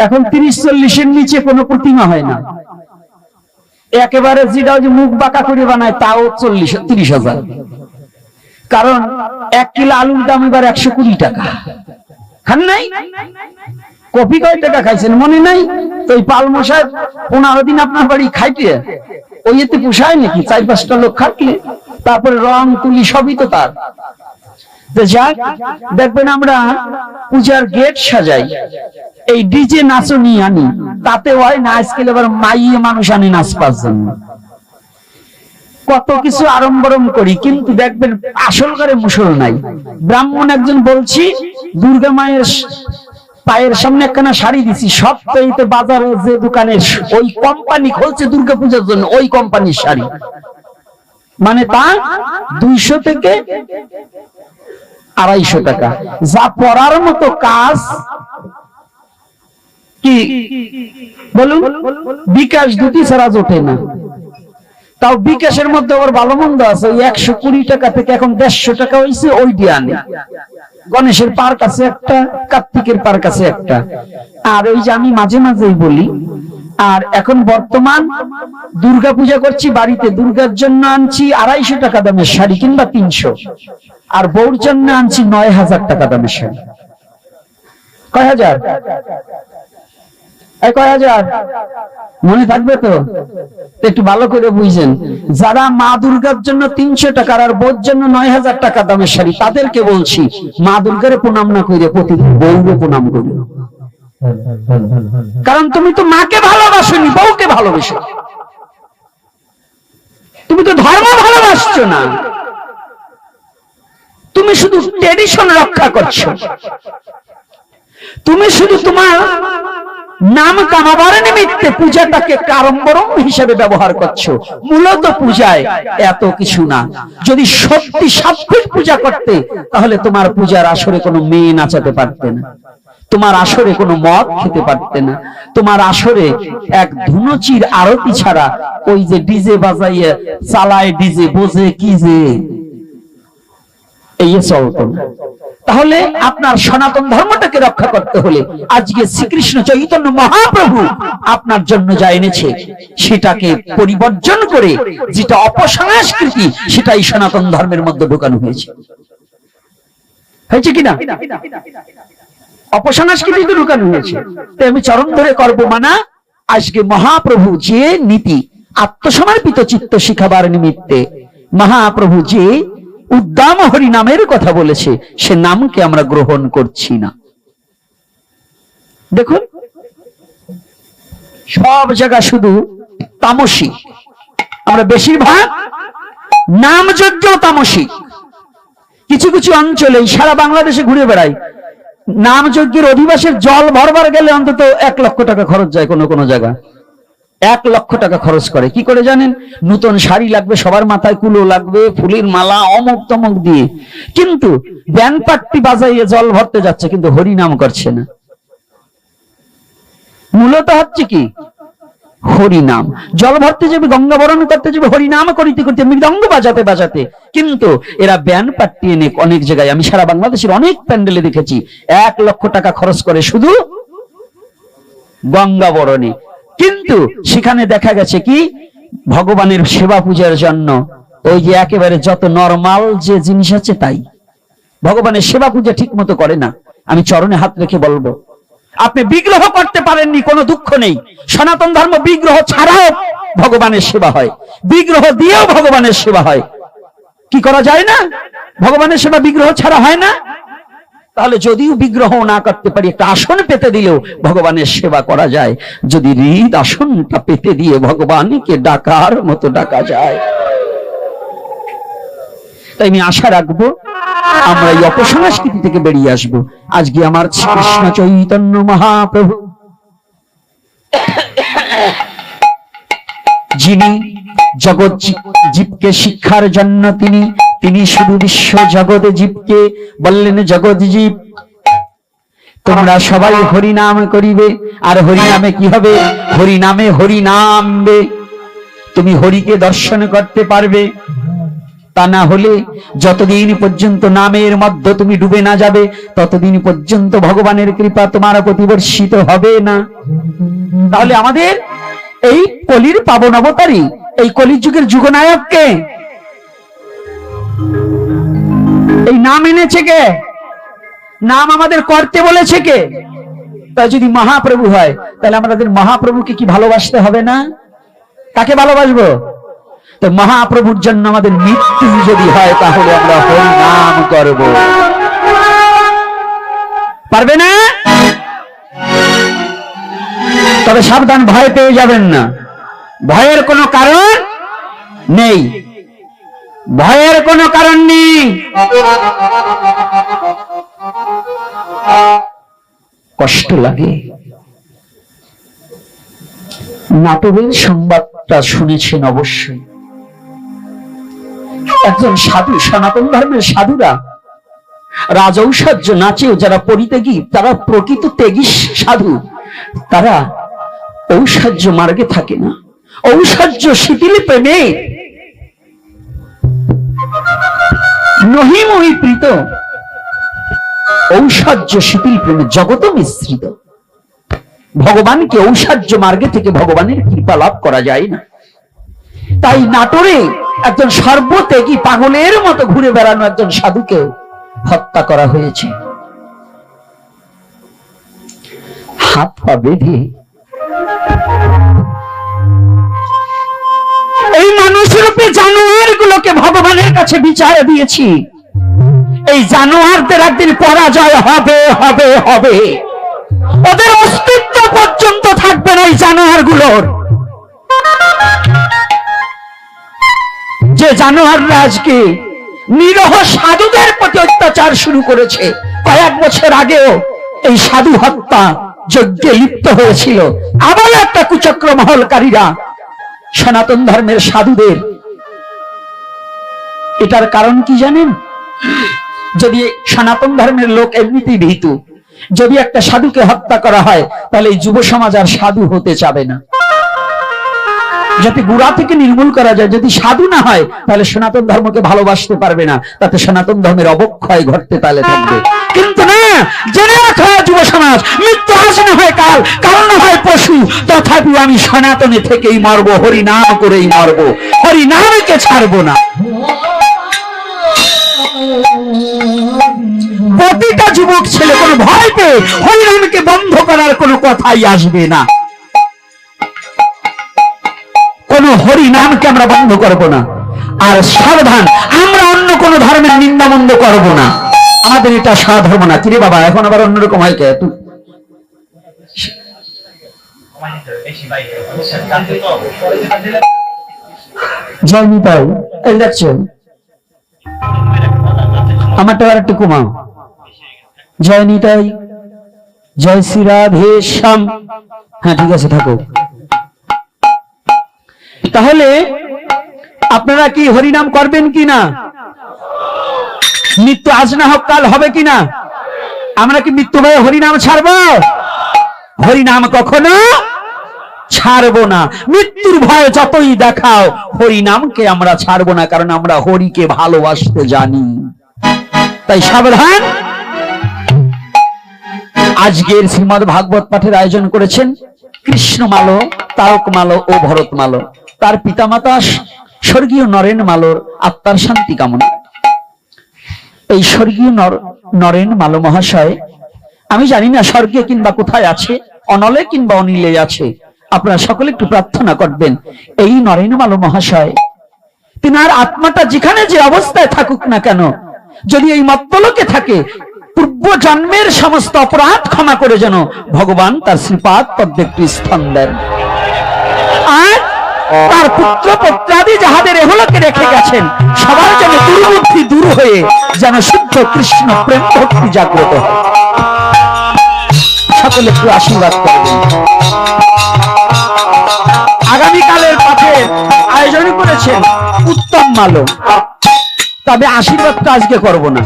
এখন 30-40-এর নিচে কোনো প্রতিমা হয় না। একেবারে যেটা যে মুখ বাঁকা করে বানায় তাও 40-30,000। কারণ 1 কিলো আলুর দাম এবার 120 টাকা। খান নাই? কফি কয় টাকা খাইছেন মনে নাই? তো ওই পালমশায় 15 দিন আপনার বাড়ি খাইতে ওই এতে পোষায় নাকি? 4-5টা লোক খাটলে, তারপরে রং তুলি সবই তো তার। যাক, দেখবেন আমরা পূজার গেট সাজাই, এই ডিজে নাচনি আনি, তাতে হয় না আজকাল আবার মাইয়ে মানুষ আনি নাচবার জন্য। কত কিছু আড়ম্বরম করি, কিন্তু দেখবেন আসল করে মুসল নাই। ব্রাহ্মণ একজন বলছি, দুর্গা মায়ের পায়ের সামনে একখানা শাড়ি দিছি, সপ্তাহে বাজারে যে দোকানের ওই কোম্পানি খুলছে দুর্গা পূজার জন্য, ওই কোম্পানির শাড়ি, মানে তা 200 থেকে 250 টাকা। যা পরার মতো কাজ কি বলুন, বিকাশ দুটি ছাড়া জোটে না। তাও বিকাশের মধ্যে আবার ভালো মন্দ আছে, ওই 120 টাকা থেকে এখন 150 টাকা হয়েছে, ওই দিয়ে আনে। গণেশের পার্ক আছে একটা, কার্তিকের পার্ক আছে একটা। আর ওই যে আমি মাঝে মাঝেই বলি, আর এখন বর্তমান দুর্গা পূজা করছি বাড়িতে, দুর্গার জন্য আনছি 250 টাকা দামের শাড়ি কিংবা 300, আর বউর জন্য আনছি 9000 টাকা দামের শাড়ি। কয় হাজার? কয় হাজার মনে থাকবে তো? একটু ভালো করে বুঝেন, যারা মা দুর্গার জন্য 300 টাকার আর বউর জন্য 9000 টাকা দামের শাড়ি, তাদেরকে বলছি মা দুর্গারে প্রণাম না করে প্রতিদিন বউকে প্রণাম করি। কারণ তুমি তো মাকে ভালোবাসোনি, বউকে ভালোবেসো। তুমি তো ধর্ম ভালোবাসছো না, তুমি শুধু ট্রেডিশন রক্ষা করছো। তুমি শুধু তোমার নাম কামাবার নিমিত্তে পূজাটাকে কারম্বরম হিসেবে ব্যবহার করছো। মূলত পূজায় এত কিছু না। যদি সত্যি সাত্বিক পূজা করতে, তাহলে তোমার পূজার আসরে কোনো মেয়ে নাচাতে পারতে না, তোমার আসরে কোনো মদ খেতে পারতে না, তোমার আসরে এক ধুনুচির আরতি ছাড়া ওই যে ডিজে বাজাইয়ে চালায়, ডিজে বোঝে কি যে এই চলতো না। তাহলে আপনার সনাতন ধর্মটাকে রক্ষা করতে হলে আজকে শ্রীকৃষ্ণ চৈতন্য মহাপ্রভু আপনার জন্য যা এনেছে, সেটাকে পরিবর্জন করে যেটা অপসংস্কৃতি, সেটাই সনাতন ধর্মের মধ্যে ঢোকানো হয়েছে। হয়েছে কিনা? অপসংস্কৃতি তো ঢোকানো হয়েছে। তাই আমি চরণ ধরে করব মানা, আজকে মহাপ্রভু যে নীতি আত্মসমর্পিত চিত্ত শিখাবার নিমিত্তে মহাপ্রভু যে উদ্দাম হরি নামের কথা বলেছে, সে নামকে আমরা গ্রহণ করছি না। দেখুন, সব জায়গা শুধু তামসিক। আমরা বেশিরভাগ নামযজ্ঞ তামসিক। কিছু কিছু অঞ্চলে সারা বাংলাদেশে ঘুরে বেড়াই, নামযজ্ঞের অধিবাসের জল ভরবার গেলে অন্তত 1 লক্ষ টাকা খরচ যায়। কোন কোন জায়গা 1 লক্ষ টাকা খরচ করে। কি করে জানেন? নতুন শাড়ি লাগবে, সবার মাথায় কুলো লাগবে, ফুলের মালা, অমুক তমুক দিয়ে। কিন্তু ব্যান্ড পার্টি বাজাইয়ে জল ভরতে যাচ্ছে, কিন্তু হরিনাম করছে না। মূলত হচ্ছে কি? হরিনাম। জল ভরতে যাবে, গঙ্গা বরণ করতে যাবে, হরিনাম করিতে করিতে, মৃদঙ্গ বাজাতে বাজাতে। কিন্তু এরা ব্যান্ড পার্টি এনে অনেক জায়গায়, আমি সারা বাংলাদেশের অনেক প্যান্ডেলে দেখেছি, 1 লক্ষ টাকা খরচ করে শুধু গঙ্গা বরণে। কিন্তু সেখানে দেখা গেছে কি, ভগবানের সেবা পূজার জন্য ওই যে একেবারে যত নরমাল যে জিনিস আছে তাই। ভগবানের সেবা পূজা ঠিক মতো করে না। আমি চরণে হাত রেখে বলবো, আপনি বিগ্রহ করতে পারেননি, কোনো দুঃখ নেই। সনাতন ধর্ম বিগ্রহ ছাড়াও ভগবানের সেবা হয়, বিগ্রহ দিয়েও ভগবানের সেবা হয়। কি করা যায় না? ভগবানের সেবা বিগ্রহ ছাড়া হয় না। তাহলে যদিও বিগ্রহ না করতে পারি, একটা আসন পেতে দিলেও ভগবানের সেবা করা যায়। যদি হৃদ আসনটা পেতে দিয়ে ভগবানকে ডাকার মতো ডাকা যায়। তাই আমি আশা রাখবো আমরা এই অপসংস্কৃতি থেকে বেরিয়ে আসবো। আজকে আমার শ্রীকৃষ্ণ চৈতন্য মহাপ্রভু, যিনি জগৎ জীবকে শিক্ষার জন্য তিনি শুধু বিশ্ব জগৎ জীবকে বললেন, জগৎ জীব তোমরা সবাই হরিনাম করিবে। আর হরিনামে কি হবে? হরিনামে হরিনামবে। তুমি হরিকে দর্শন করতে পারবে। তা না হলে যতদিন পর্যন্ত নামের মধ্যে তুমি ডুবে না যাবে, ততদিন পর্যন্ত ভগবানের কৃপা তোমার প্রতি বর্ষিত হবে না। তাহলে আমাদের এই কলির পাবন অবতারী, এই কলিযুগের যুগনায়ককে এই নাম এনেছে কে? নাম আমাদের করতে বলেছে কে? তাই যদি মহাপ্রভু হয়, তাহলে আমাদের মহাপ্রভুকে কি ভালোবাসতে হবে না? কাকে ভালোবাসবো? তো মহাপ্রভুর জন্য আমাদের মৃত্যু যদি হয়, তাহলে আমরা হরি নাম করব। পারবে না? তবে সাবধান, ভয় পেয়ে যাবেন না। ভয়ের কোনো কারণ নেই, ভয়ের কোনো কারণ নেই। কষ্ট লাগে। নাটকের সংবাদটা শুনেছেন অবশ্যই। একজন সাধু, সনাতন ধর্মের সাধুরা রাজৌষাজ্য নাচেও যারা পরিত্যাগী, তারা প্রকৃত ত্যাগী সাধু। তারা ঔষাজ্য মার্গে থাকে না, ঔষাজ্য শিথিল প্রেমে নহিমহি প্রীত, ঔষাজ্য শিথিল প্রেমে জগত মিশ্রিত। ভগবানকে ঔষাজ্য মার্গে থেকে ভগবানের কৃপা লাভ করা যায় না। তাই নাটোরে একজন সর্বত্যাগী পাগলের মতো ঘুরে বেড়ানো একজন সাধুকে হত্যা করা হয়েছে। হাত পা বেঁধে এই মানুষরূপে জানোয়ার গুলোকে ভগবানের কাছে বিচার দিয়েছি। এই জানোয়ারদের একদিন পরাজয় হবে হবে হবে। ওদের অস্তিত্ব পর্যন্ত থাকবে না এই জানোয়ার গুলোর। যে জানোয়াররা আজকে নিরহ সাধুদের প্রতি অত্যাচার শুরু করেছে, কয়েক বছর আগেও এই সাধু হত্যা যজ্ঞে লিপ্ত হয়েছিল। আবার একটা কুচক্র মহলকারীরা সনাতন ধর্মের সাধুদের, এটার কারণ কি জানেন? যদি সনাতন ধর্মের লোক এমনিতেই ভীতু, যদি একটা সাধুকে হত্যা করা হয় তাহলে এই যুব সমাজ আর সাধু হতে চাবে না। যাতে গোড়া থেকে নির্মূল করা যায়। যদি সাধু না হয় তাহলে সনাতন ধর্মকে ভালোবাসতে পারবে না, তাতে সনাতন ধর্মের অবক্ষয় ঘটতে তাহলে থাকবে। কিন্তু না, জেনে রাখা যুব সমাজ, মৃত্যু আজ না হয় কাল, কাল না হয় পশু, তথাপি আমি সনাতনে থেকেই মরবো, হরি নাম করেই মরবো, হরি নামকে ছাড়বো না। প্রতিটা যুবক ছেলে কোনো ভয় পেয়ে হরিনামকে বন্ধ করার কোনো কথাই আসবে না। কোন হরি নামকে আমরা বন্ধ করব না। আর সাবধান, আমরা অন্য কোন ধর্মের নিন্দা বন্ধ করব না। আমাদের এটা সাধর্ম না। কিরে বাবা, এখন আবার অন্যরকম হয় কে? জয় নিতাই, এই দেখছো আমারটা আর একটু কমাও। জয় নিতাই, জয় শ্রী রাধে শ্যাম। হ্যাঁ ঠিক আছে, থাকো। তাহলে আপনারা কি হরিনাম করবেন কিনা? মৃত্যু আজ না হোক কাল হবে কিনা? আমরা কি মৃত্যু ভয়ে হরিনাম ছাড়বো? হরিনাম কখনো ছাড়বো না। মৃত্যুর ভয় যতই দেখাও, হরিনামকে আমরা ছাড়বো না, কারণ আমরা হরিকে ভালোবাসতে জানি। তাই সাবধান। আজকের শ্রীমদ্ ভাগবত পাঠের আয়োজন করেছেন কৃষ্ণমালো, তারকমালো ও ভরতমালো। তার পিতামাতা স্বর্গীয় নরেন মালোর আত্মার শান্তি কামনা। এই স্বর্গীয় নরেন মালো মহাশয়, আমি জানি না স্বর্গে কিংবা কোথায় আছে, অনলে কিংবা অনিলে আছে। আপনারা সকলে একটু প্রার্থনা করবেন এই নরেন মালো মহাশয়, তিনার আত্মাটা যেখানে যে অবস্থায় থাকুক না কেন, যদি এই মত্তলোকে থাকে, পূর্ব জন্মের সমস্ত অপরাধ ক্ষমা করে যেন ভগবান তার শ্রীপাদ পদ্মে একটু স্থান দেন। আর তার পুত্র পুত্রাদি যাহাদের এহলোকে রেখে গেছেন, সবার যেন দুর্বুদ্ধি দূর হয়ে যেন শুদ্ধ কৃষ্ণ প্রেম ভক্তি জাগ্রত হয়। সকলে একটু আশীর্বাদ করবেন। আগামীকালের পাঠের আয়োজন করেছেন উত্তম মালো, তবে আশীর্বাদটা আজকে করব না,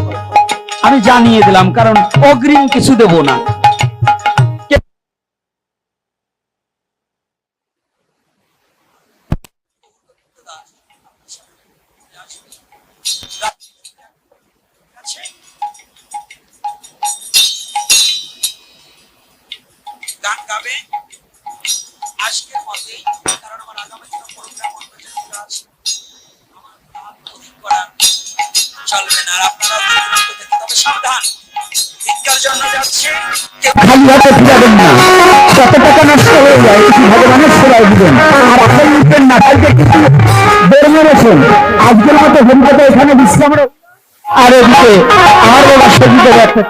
আমি জানিয়ে দিলাম, কারণ অগ্রিম কিছু দেব না। গান গাবে আজকের মতেই, কারণ আমার আগামী দিনে প্রোগ্রাম আছে, আমার অধিক করা চলবে না। আর আপনারা তবে সাবধান, ভিক্ষার জন্য যাচ্ছে, খালি হাতে ফিরাবেন না। যত টাকা নষ্ট হয়ে যায় কিছু ভগবানের সেবায় দিবেন। আর আপনি উঠবেন না, কালকে কিছু বের মেরেছেন। আজকের মতো হরিকথা এখানে বিশ্রাম। আর এদিকে আমার বাবা সজিত একটা